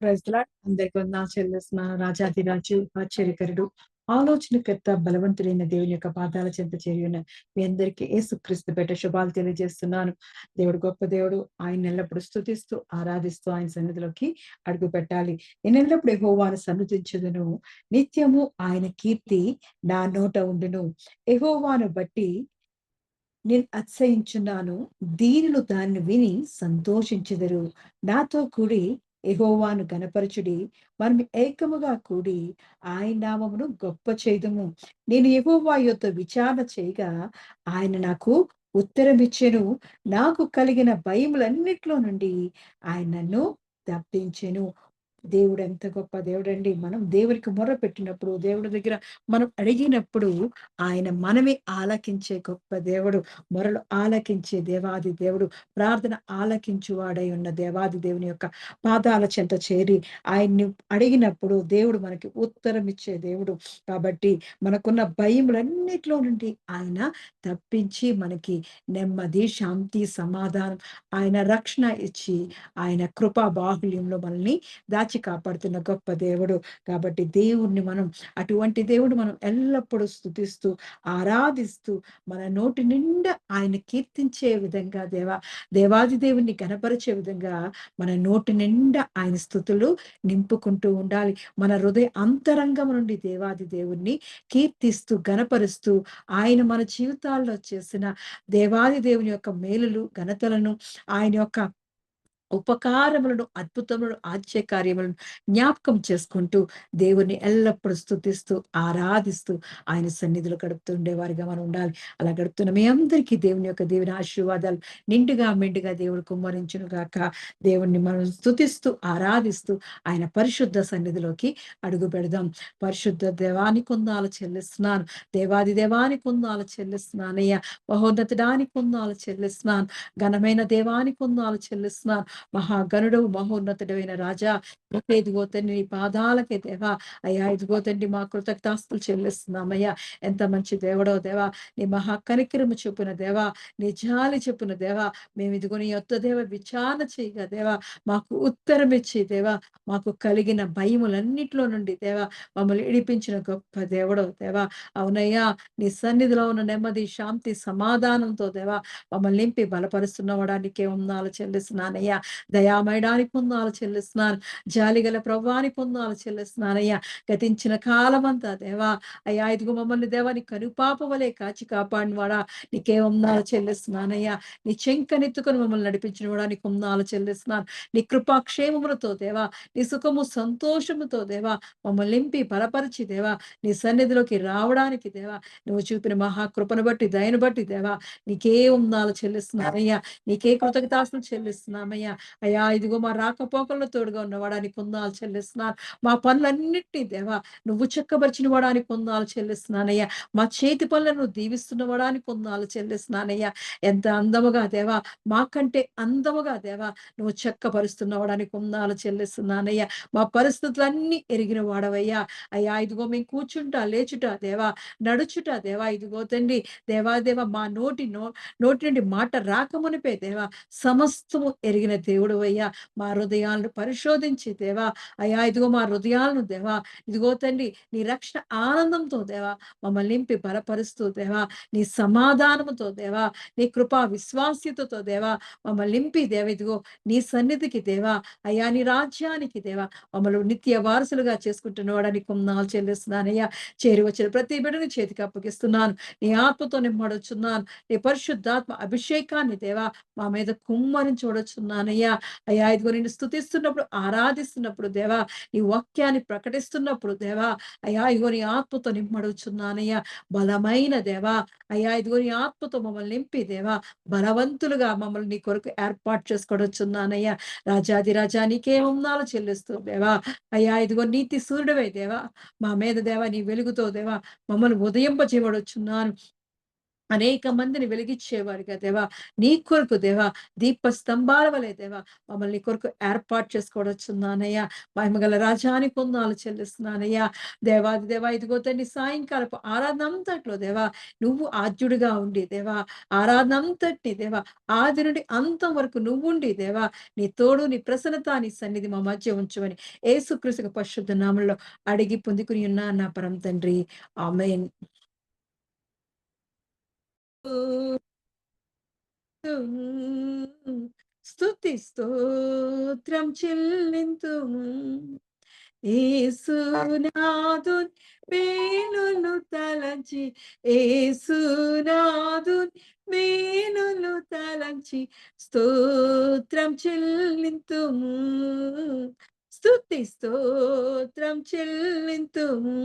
Praise lord. అందరికి వందనాలు చెల్లిస్తున్నాను. రాజాధిరాజు, ఆశ్చర్యకరుడు, ఆలోచనకర్త, బలవంతుడైన దేవుని యొక్క పాదాల చెంత చేరి ఉన్న మీ అందరికీ యేసుక్రీస్తు పేరిట శుభాలు తెలియజేస్తున్నాను. దేవుడు గొప్ప దేవుడు. ఆయన ఎల్లప్పుడూ స్తుతిస్తూ, ఆరాధిస్తూ ఆయన సన్నిధిలోకి అడుగు పెట్టాలి. నేను ఎల్లప్పుడూ యెహోవాను సన్నుతించుదును. నిత్యము ఆయన కీర్తి నా నోట ఉండును. యెహోవాను బట్టి నేను అతిశయించున్నాను. దీనులు దాన్ని విని సంతోషించెదరు. నాతో కూడి యెహోవాను ఘనపరచుడి. మనం ఏకముగా కూడి ఆయన నామమును గొప్ప చేయుదుము. నేను యెహోవా యొద్ద విచారణ చేయగా ఆయన నాకు ఉత్తరమిచ్చెను. నాకు కలిగిన భయములన్నిట్లో నుండి ఆయన నన్ను తప్పించెను. దేవుడు ఎంత గొప్ప దేవుడండి. మనం దేవునికి మొర్రపెట్టినప్పుడు, దేవుడి దగ్గర మనం అడిగినప్పుడు ఆయన మనవి ఆలకించే గొప్ప దేవుడు. మొరలు ఆలకించే దేవాది దేవుడు. ప్రార్థన ఆలకించువాడై ఉన్న దేవాది దేవుని యొక్క పాదాల చెంత చేరి ఆయన్ని అడిగినప్పుడు దేవుడు మనకి ఉత్తరం ఇచ్చే దేవుడు. కాబట్టి మనకున్న భయములన్నిట్లో నుండి ఆయన తప్పించి మనకి నెమ్మది, శాంతి, సమాధానం, ఆయన రక్షణ ఇచ్చి ఆయన కృపా బాహుళ్యంలో మనల్ని దాచి కాపాడుతున్న గొప్ప దేవుడు. కాబట్టి దేవుణ్ణి మనం అటువంటి దేవుడు మనం ఎల్లప్పుడూ స్తుతిస్తూ, ఆరాధిస్తూ, మన నోటి నిండా ఆయన కీర్తించే విధంగా దేవాది దేవుణ్ణి ఘనపరిచే విధంగా మన నోటి నిండా ఆయన స్తుతులు నింపుకుంటూ ఉండాలి. మన హృదయ అంతరంగం నుండి దేవాది దేవుణ్ణి కీర్తిస్తూ, ఘనపరుస్తూ, ఆయన మన జీవితాల్లో చేసిన దేవాది దేవుని యొక్క మేలులు, ఘనతలను, ఆయన యొక్క ఉపకారములను, అద్భుతములను, ఆశ్చర్యకార్యములను జ్ఞాపకం చేసుకుంటూ, దేవుని ఎల్లప్పుడూ స్తుతిస్తూ, ఆరాధిస్తూ, ఆయన సన్నిధిలో గడుపుతుండేవారిగా మనం ఉండాలి. అలా గడుపుతున్న మీ అందరికీ దేవుని యొక్క దీవెన ఆశీర్వాదాలు నిండుగా, మెండుగా దేవుడు కుమ్మరించును గాక. దేవుణ్ణి మనం స్తుతిస్తూ, ఆరాధిస్తూ, ఆయన పరిశుద్ధ సన్నిధిలోకి అడుగు పెడదాం. పరిశుద్ధ దేవానికి వందనాలు చెల్లిస్తున్నాను. దేవాది దేవానికి వందనాలు చెల్లిస్తున్నానయ్యా. మహోన్నతుడానికి వందనాలు చెల్లిస్తున్నాను. ఘనమైన దేవానికి వందనాలు చెల్లిస్తున్నాను. మహాగణుడవు, మహోన్నతుడైన రాజా, ఇదిగో తండ్రి నీ పాదాలకే దేవా, అయ్యా ఇదిగో తండ్రి మా కృతజ్ఞతాస్తులు చెల్లిస్తున్నామయ్యా. ఎంత మంచి దేవుడో దేవా, నీ మహా కనికరము చొప్పున దేవా, నీ జాలి చొప్పున దేవా, మేము ఇదిగో నీ యొద్ద దేవ విచారణ చేయగా దేవా, మాకు ఉత్తరం ఇచ్చి దేవా, మాకు కలిగిన భయములన్నిట్లో నుండి దేవా మమ్మల్ని ఇడిపించిన గొప్ప దేవుడో దేవా. అవునయ్యా, నీ సన్నిధిలో ఉన్న నెమ్మది, శాంతి, సమాధానంతో దేవా మమ్మల్ని నింపి బలపరుస్తున్నవడానికే వందనాలు చెల్లిస్తున్నానయ్యా. దయామయడానికి వందనాలు చెల్లిస్తున్నాను. జాలిగల ప్రభువానికి వందనాలు చెల్లిస్తున్నానయ్యా. గతించిన కాలమంతా దేవా, అయ్యా ఇదిగో మమ్మల్ని దేవా నీ కనుపాప వలె కాచి కాపాడినవాడా, నీకే వందనాలు చెల్లిస్తున్నానయ్యా. నీ చెంకనెత్తుకొని మమ్మల్ని నడిపించినవాడా నీకు వందనాలు చెల్లిస్తున్నాను. నీ కృపాక్షేమములతో దేవా, నీ సుఖము, సంతోషముతో దేవా మమ్మల్ని నింపి బలపరిచి దేవా, నీ సన్నిధిలోకి రావడానికి దేవా, నువ్వు చూపిన మహాకృపను బట్టి, దయను బట్టి దేవా నీకే వందనాలు చెల్లిస్తున్నానయ్యా. నీకే కృతజ్ఞతాస్తులు చెల్లిస్తున్నామయ్యా. అయ్యా ఇదిగో మా రాకపోకల్లో తోడుగా ఉన్నవాడా నీకు వందనాలు చెల్లిస్తున్నాను. మా పనులన్నిటిని దేవా నువ్వు చక్కబరిచిన వాడా నీకు వందనాలు చెల్లిస్తున్నానయ్యా. మా చేతి పనులను నువ్వు దీవిస్తున్నవాడా నీకు వందనాలు చెల్లిస్తున్నానయ్యా. ఎంత అందముగా దేవా, మాకంటే అందముగా దేవా నువ్వు చక్కపరుస్తున్నవాడా నీకు వందనాలు చెల్లిస్తున్నానయ్యా. మా పరిస్థితులన్నీ ఎరిగిన వాడవయ్యా. అయ్యా ఇదిగో మేము కూర్చుంటా, లేచుట దేవా, నడుచుట దేవా, ఇదిగో తండ్రి దేవా మా నోటి నుండి మాట రాకమునిపే దేవా సమస్తము ఎరిగిన దేవుడవయ్యా. మా హృదయాలను పరిశోధించి దేవా, అయ్యా ఇదిగో మా హృదయాలను దేవా, ఇదిగో తండ్రి నీ రక్షణ ఆనందంతో దేవా మమ్మల్ని నింపి బలపరుస్తూ దేవా, నీ సమాధానముతో దేవా, నీ కృపా విశ్వాస్యతతో దేవా మమ్మల్ని నింపి దేవ ఇదిగో నీ సన్నిధికి దేవా, అయ్యా నీ రాజ్యానికి దేవా మమ్మల్ని నిత్య వారసులుగా చేసుకుంటున్నవాడానికి వందనాలు చెల్లిస్తున్నానయ్యా. చేరి వచ్చిన ప్రతి బిడ్డని చేతికి అప్పగిస్తున్నాను. నీ ఆత్మతో నింపడుచున్నాను. నీ పరిశుద్ధాత్మ అభిషేకాన్ని దేవా మా మీద కుమ్మరించి చూడొచ్చున్నానయ్యా. అయ్యా ఇదిగో నిన్ను స్తుతిస్తున్నప్పుడు, ఆరాధిస్తున్నప్పుడు దేవా, నీ వాక్యాన్ని ప్రకటిస్తున్నప్పుడు దేవా, అయ్యా ఇదిగో నీ ఆత్మతో నింపడుచున్నానయ్యా. బలమైన దేవా, అయ్యా ఇదిగో నీ ఆత్మతో మమ్మల్ని నింపి దేవా బలవంతులుగా మమ్మల్ని నీ కొరకు ఏర్పాటు చేసుకోవచ్చున్నానయ్యా. రాజాది రాజా నీకే వందనాలు చెల్లిస్తూ దేవా, అయ్యా ఇదిగో నీతి సూర్యుడవే దేవా మా మీద దేవా నీ వెలుగుతో దేవా మమ్మల్ని ఉదయింపజేయబడుచున్నాను. అనేక మందిని వెలిగిచ్చేవారుగా దేవా, నీ కొరకు దేవా, దీప స్తంభాల వలె దేవా, మమ్మల్ని నీ కొరకు ఏర్పాటు చేసుకోవచ్చున్నానయ్యా. మహిమగల రాజా నీ వందనాలు చెల్లిస్తున్నానయ్యా. దేవాది దేవా, ఇదిగో తండ్రి సాయంకాలపు ఆరాధన అంతట్లో దేవా, నువ్వు ఆద్యుడిగా ఉండి దేవా, ఆరాధన అంతటిని దేవా, ఆది నుండి అంతం వరకు నువ్వుండి దేవా, నీ తోడు, నీ ప్రసన్నత, నీ సన్నిధి మా మధ్య ఉంచమని యేసుక్రీస్తు పరిశుద్ధ నామములో అడిగి పొందుకుని ఉన్నాను నా పరమ తండ్రి. ఆమేన్. స్తుతి స్తోత్రం చెల్లింతుము యేసునాథున్ మేలులు తలంచి, యేసునాథున్ మేలులు తలంచి స్తోత్రం చెల్లింతుము, స్తుతి స్తోత్రం చెల్లింతుము.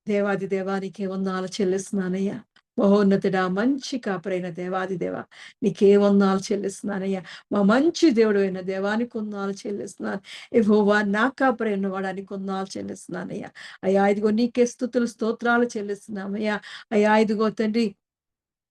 దేవాది దేవా నీకే వందనాలు చెల్లిస్తున్నానయ్యా. మహోన్నతుడా, మంచి కాపరైన దేవాది దేవా నీకే వందనాలు చెల్లిస్తున్నానయ్యా. మా మంచి దేవుడైన దేవా నీకు వందనాలు చెల్లిస్తున్నాను. యెహోవా నా కాపరైన వాడా నీకు వందనాలు చెల్లిస్తున్నానయ్యా. అయ్యా ఇదిగో నీకే స్తుతులు, స్తోత్రాలు చెల్లిస్తున్నామయ్యా. అయ్యా ఇదిగో తండ్రి,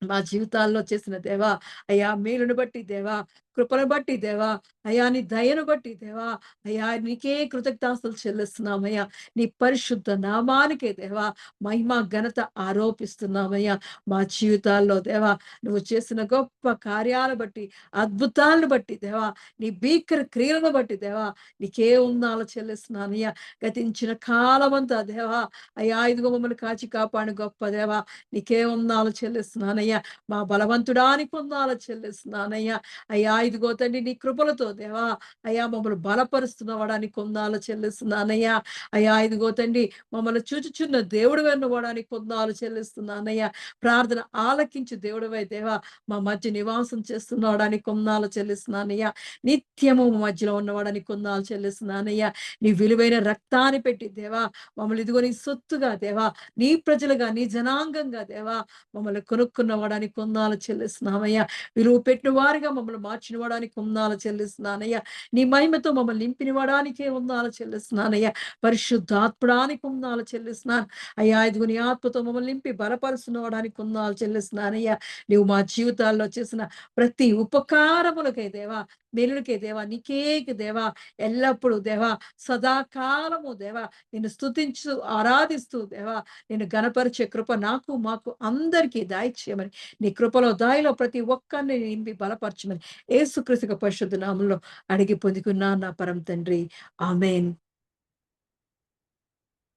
మా జీవితాల్లో చేసిన దేవా, అయ్యా మేలును బట్టి దేవా, కృపను బట్టి దేవా, అయ్యా నీ దయను బట్టి దేవా, అయ్యా నీకే కృతజ్ఞతాస్తుతులు చెల్లిస్తున్నామయ్యా. నీ పరిశుద్ధ నామానికే దేవా మహిమ ఘనత ఆరోపిస్తున్నామయ్యా. మా జీవితాల్లో దేవా నువ్వు చేసిన గొప్ప కార్యాలను బట్టి, అద్భుతాలను బట్టి దేవా, నీ భీకర క్రియలను బట్టి దేవా నీకే వందనాలు చెల్లిస్తున్నానయ్యా. గతించిన కాలమంతా దేవా, అయ్యా ఇదిగో మమ్మల్ని కాచి కాపాడిన గొప్ప దేవా నీకే వందనాలు చెల్లిస్తున్నానయ్యా. మా బలవంతుడా నీకు వందనాలు చెల్లిస్తున్నానయ్యా. అయ్యా ఇదిగో తండ్రి, నీ కృపలతో దేవా, అయ్యా మమ్మల్ని బలపరుస్తున్నవాడా నీకు వందనాలు చెల్లిస్తున్నానయ్యా. అయ్యా ఇదిగో తండ్రి, మమ్మల్ని చూచుచున్న దేవుడు వెన్నవాడా నీకు వందనాలు చెల్లిస్తున్నానయ్యా. ప్రార్థన ఆలకించు దేవుడివై దేవా, మా మధ్య నివాసం చేస్తున్నవాడా నీకు వందనాలు చెల్లిస్తున్నానయ్యా. నిత్యము మా మధ్యలో ఉన్నవాడా నీకు వందనాలు చెల్లిస్తున్నానయ్యా. నీ విలువైన రక్తాన్ని పెట్టి దేవా మమ్మల్ని ఇదిగో నీ సొత్తుగా దేవా, నీ ప్రజలుగా, నీ జనాంగంగా దేవా మమ్మల్ని కొనుక్కున్న వాడానికి వందనాలు చెల్లిస్తున్నామయ్యా. విలువ పెట్టిన వారిగా మమ్మల్ని మార్చిన వాడానికి వందనాలు చెల్లిస్తున్నానయ్యా. నీ మహిమతో మమ్మల్ని నింపిన వాడానికే వందనాలు చెల్లిస్తున్నానయ్యా. పరిశుద్ధాత్ముడానికి వందనాలు చెల్లిస్తున్నాను అయ్యా. ఇదిగో నీ ఆత్మతో మమ్మల్ని నింపి బలపరుస్తున్న వాడానికి వందనాలు చెల్లిస్తున్నానయ్యా. నువ్వు మా జీవితాల్లో చేసిన ప్రతి ఉపకారములకై దేవా, మేలులకే దేవా, నీకే దేవా, ఎల్లప్పుడూ దేవా, సదాకాలము దేవా నిన్ను స్తుతించు ఆరాధిస్తూ దేవా నిన్ను గణపరిచే కృప నాకు, మాకు అందరికీ దయచేయమని, నీ కృపలో దాయిలో ప్రతి ఒక్కరిని నింపి బలపరచమని యేసుక్రీస్తు పరిశుద్ధ నామములో అడిగి పొందుకున్నాను నా పరమ తండ్రి. ఆమేన్.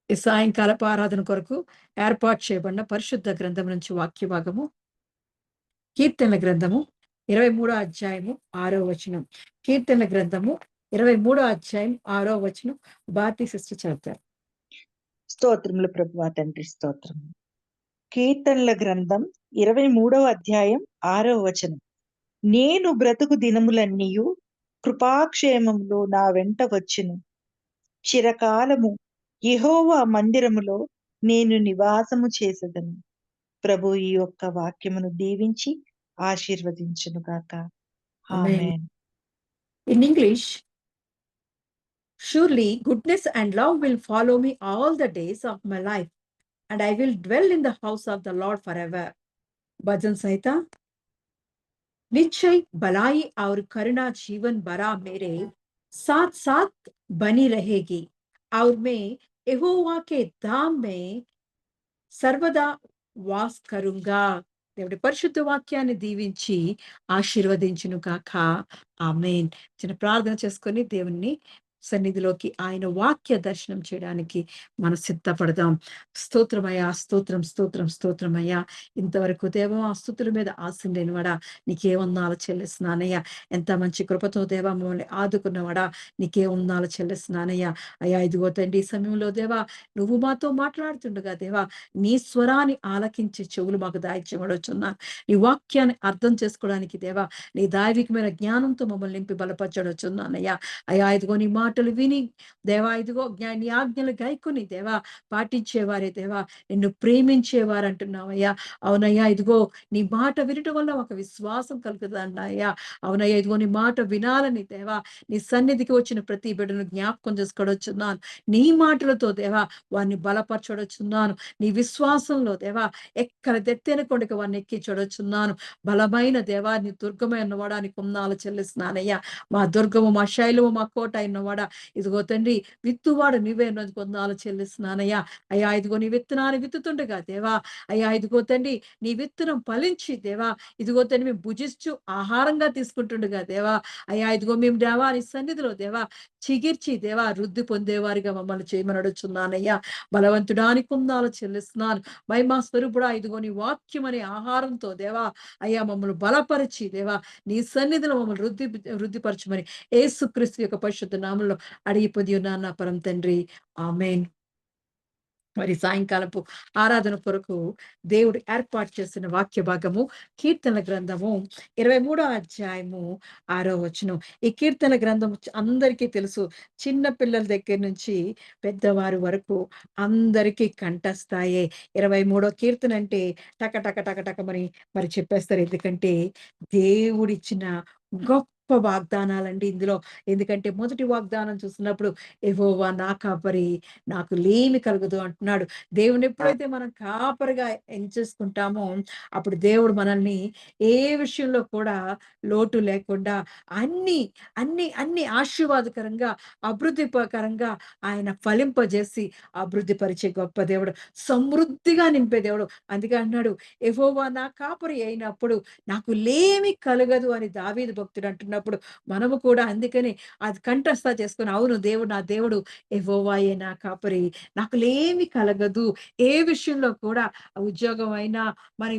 ఈ సాయంకాలపు ఆరాధన కొరకు ఏర్పాటు చేయబడిన పరిశుద్ధ గ్రంథం నుంచి వాక్య భాగము, కీర్తనల గ్రంథము 23వ అధ్యాయము 6వ వచనం. కీర్తనల గ్రంథము 23వ అధ్యాయం 6వ వచనం భారతీ సిస్టర్ చదువుతారు. స్తోత్రములు ప్రభువా తండ్రి, స్తోత్రం. కీర్తనల గ్రంథం 23వ అధ్యాయం 6వ వచనం. నేను బ్రతుకు దినములన్నీయు కృపాక్షేమములో నా వెంట వచ్చును. చిరకాలము యెహోవా మందిరములో నేను నివాసము చేసేదను. ప్రభు ఈ యొక్క వాక్యమును దీవించి ఆశీర్వదించును గాక. ఆమేన్. In English, surely goodness and love will follow me all the days of my life, and I will dwell in the house of the Lord forever. भजन संहिता। निश्चय भलाई और करुणा जीवन भरा मेरे साथ साथ बनी रहेगी, और मैं यहोवा के धाम में సర్వదా వాస్ కరుంగా. దేవుడి పరిశుద్ధ వాక్యాన్ని దీవించి ఆశీర్వదించును గాక. ఆమేన్. చిన్న ప్రార్థన చేసుకొని దేవుణ్ణి సన్నిధిలోకి, ఆయన వాక్య దర్శనం చేయడానికి మనం సిద్ధపడదాం. స్తోత్రమయ్యా, స్తోత్రం, స్తోత్రం, స్తోత్రమయ్యా. ఇంతవరకు దేవా ఆ స్తుతుల మీద ఆశిండేనివాడా నీకే వందనాలు చెల్లిస్తున్నానయ్యా. ఎంత మంచి కృపతో దేవా మమ్మల్ని ఆదుకున్నవాడా నీకే వందనాలు చెల్లిస్తున్నానయ్యా. అయ్యా ఇదిగో తండ్రి, ఈ సమయంలో దేవా నువ్వు మాతో మాట్లాడుతుండగా దేవా నీ స్వరాన్ని ఆలకించే చెవులు మాకు దాయిచ్యమడొచ్చున్నాను. నీ వాక్యాన్ని అర్థం చేసుకోవడానికి దేవా నీ దైవికమైన జ్ఞానంతో మమ్మల్ని నింపి బలపరచడొచ్చున్నానయ్యా. అయ్యా ఇదిగో నీ మాట మాటలు విని దేవా ఇదిగో నీ ఆజ్ఞలు గైకొని దేవా పాటించేవారే దేవా నిన్ను ప్రేమించేవారు అంటున్నావయ్యా. అవునయ్యా ఇదిగో నీ మాట వినటం వల్ల ఒక విశ్వాసం కలుగుతుందయ్యా. అవునయ్యా ఇదిగో నీ మాట వినాలని దేవా నీ సన్నిధికి వచ్చిన ప్రతి బిడ్డను జ్ఞాపకం చేసుకోవచ్చున్నాను. నీ మాటలతో దేవా వారిని బలపరచొడొచ్చున్నాను. నీ విశ్వాసంలో దేవా ఎక్కడ దెత్తెన కొండకి వారిని ఎక్కించొడొచ్చున్నాను. బలమైన దేవా నీ దుర్గమైన వాడా నీకు వందనాలు చెల్లిస్తున్నానయ్యా. మా దుర్గము, మా శైలము, మా కోట అయినవాడా ఇదిగో తండ్రి విత్తువాడు నీవే అన్నది వందనాలు చెల్లిస్తున్నానయ్యా. అయ్యా ఇదిగో నీ విత్తనాన్ని విత్తుతుండగా దేవా అయ్యా ఇదిగో తండ్రి నీ విత్తనం ఫలించి దేవా ఇదిగో తండ్రి మేము భుజిస్తూ ఆహారంగా తీసుకుంటుండగా దేవా అయ్యా ఇదిగో మేము దేవా నీ సన్నిధిలో దేవా చిగిర్చి దేవా వృద్ధి పొందేవారిగా మమ్మల్ని చేయమని అడుగుచున్నానయ్యా. బలవంతుడానికి కుందాలు చెల్లిస్తున్నాను. మహిమా స్వరూపుడా ఇదిగో నీ వాక్యం అనే ఆహారంతో దేవా అయ్యా మమ్మల్ని బలపరిచి దేవా నీ సన్నిధిలో మమ్మల్ని వృద్ధిపరచమని యేసుక్రీస్తు యొక్క పరిశుద్ధ నామములో అడిగి పొంది ఉన్నాను నా పరమ తండ్రి. ఆమేన్. మరి సాయంకాలపు ఆరాధన కొరకు దేవుడు ఏర్పాటు చేసిన వాక్య భాగము కీర్తనల గ్రంథము 23వ అధ్యాయము 6వ వచనం. ఈ కీర్తన గ్రంథం అందరికీ తెలుసు. చిన్న పిల్లల దగ్గర నుంచి పెద్దవారు వరకు అందరికీ కంఠస్థాయే. 23వ కీర్తన అంటే టక టక టక టక మరి చెప్పేస్తారు. ఎందుకంటే దేవుడిచ్చిన గొప్ప వాగ్దానాలండి ఇందులో. ఎందుకంటే మొదటి వాగ్దానం చూసినప్పుడు యెహోవా నా కాపరి నాకు లేమి కలుగదు అంటున్నాడు. దేవుడిని ఎప్పుడైతే మనం కాపరిగా ఎంచేసుకుంటామో అప్పుడు దేవుడు మనల్ని ఏ విషయంలో కూడా లోటు లేకుండా అన్ని అన్ని ఆశీర్వాదకరంగా అభివృద్ధికరంగా ఆయన ఫలింపజేసి అభివృద్ధి పరిచే గొప్ప దేవుడు. సమృద్ధిగా నింపే దేవుడు. అందుకే అంటున్నాడు యెహోవా నా కాపరి అయినప్పుడు నాకు లేమి కలగదు అని దావీదు భక్తుడు అంటున్నప్పుడు మనము కూడా అందుకని అది కంఠస్థ చేసుకొని అవును దేవుడు నా దేవుడు యెహోవాయే నా కాపరి. నాకు లేమి కలగదు. ఏ విషయంలో కూడా ఉద్యోగం అయినా,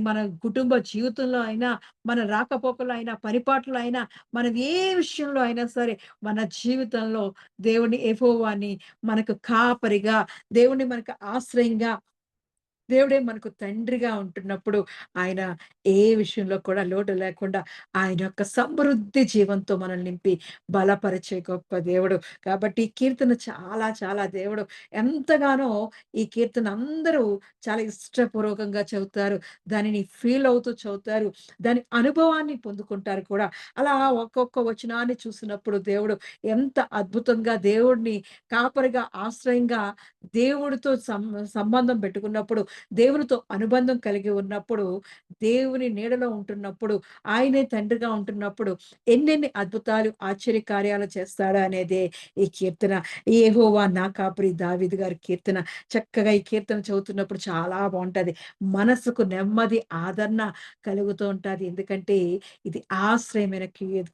మన కుటుంబ జీవితంలో అయినా, మన రాకపోకల్లో అయినా, పనిపాట్లో అయినా, మనం ఏ విషయంలో అయినా సరే మన జీవితంలో దేవుని యెహోవాని మనకు కాపరిగా, దేవుడిని మనకు ఆశ్రయంగా దేవుడే మనకు తండ్రిగా ఉంటున్నప్పుడు ఆయన ఏ విషయంలో కూడా లోటు లేకుండా ఆయన యొక్క సమృద్ధి జీవంతో మనల్ని నింపి బలపరిచే గొప్ప దేవుడు. కాబట్టి ఈ కీర్తన చాలా చాలా దేవుడు ఎంతగానో ఈ కీర్తన అందరూ చాలా ఇష్టపూర్వకంగా చదువుతారు. దానిని ఫీల్ అవుతూ చదువుతారు. దాని అనుభవాన్ని పొందుకుంటారు కూడా. అలా ఒక్కొక్క వచనాన్ని చూసినప్పుడు దేవుడు ఎంత అద్భుతంగా దేవుడిని కాపరిగా ఆశ్రయంగా దేవుడితో సంబంధం పెట్టుకున్నప్పుడు దేవునితో అనుబంధం కలిగి ఉన్నప్పుడు, దేవుని నీడలో ఉంటున్నప్పుడు, ఆయనే తండ్రిగా ఉంటున్నప్పుడు ఎన్నెన్ని అద్భుతాలు, ఆశ్చర్య కార్యాలు చేస్తాడా అనేదే ఈ కీర్తన. యెహోవా నా కాపరి దావీదు గారి కీర్తన. చక్కగా ఈ కీర్తన చదువుతున్నప్పుడు చాలా బావుంటది. మనసుకు నెమ్మది, ఆదరణ కలుగుతూ ఉంటది. ఎందుకంటే ఇది ఆశ్రయమైన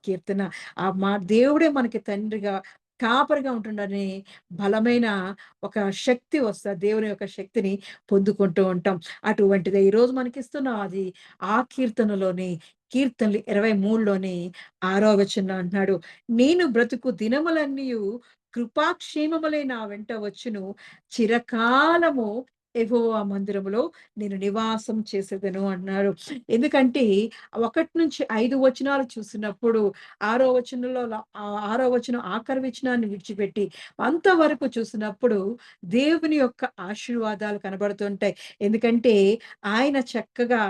కీర్తన. దేవుడే మనకి తండ్రిగా, కాపరిగా ఉంటుండని బలమైన ఒక శక్తి వస్తది. దేవుని యొక్క శక్తిని పొందుకుంటూ ఉంటాం. అటువంటిదే ఈరోజు మనకిస్తున్న అది ఆ కీర్తనలోని కీర్తనలు 23లోని 6వ వచనంలో అంటున్నాడు. నేను బ్రతుకు దినములన్నీయు కృపాక్షేమములే నా వెంట వచ్చును. చిరకాలము యెహోవా మందిరములో నేను నివాసం చేసేదను అన్నాడు. ఎందుకంటే 1-5 వచనాలు చూసినప్పుడు ఆరో వచనం ఆఖరి వచనాన్ని విడిచిపెట్టి అంతవరకు చూసినప్పుడు దేవుని యొక్క ఆశీర్వాదాలు కనబడుతుంటాయి. ఎందుకంటే ఆయన చక్కగా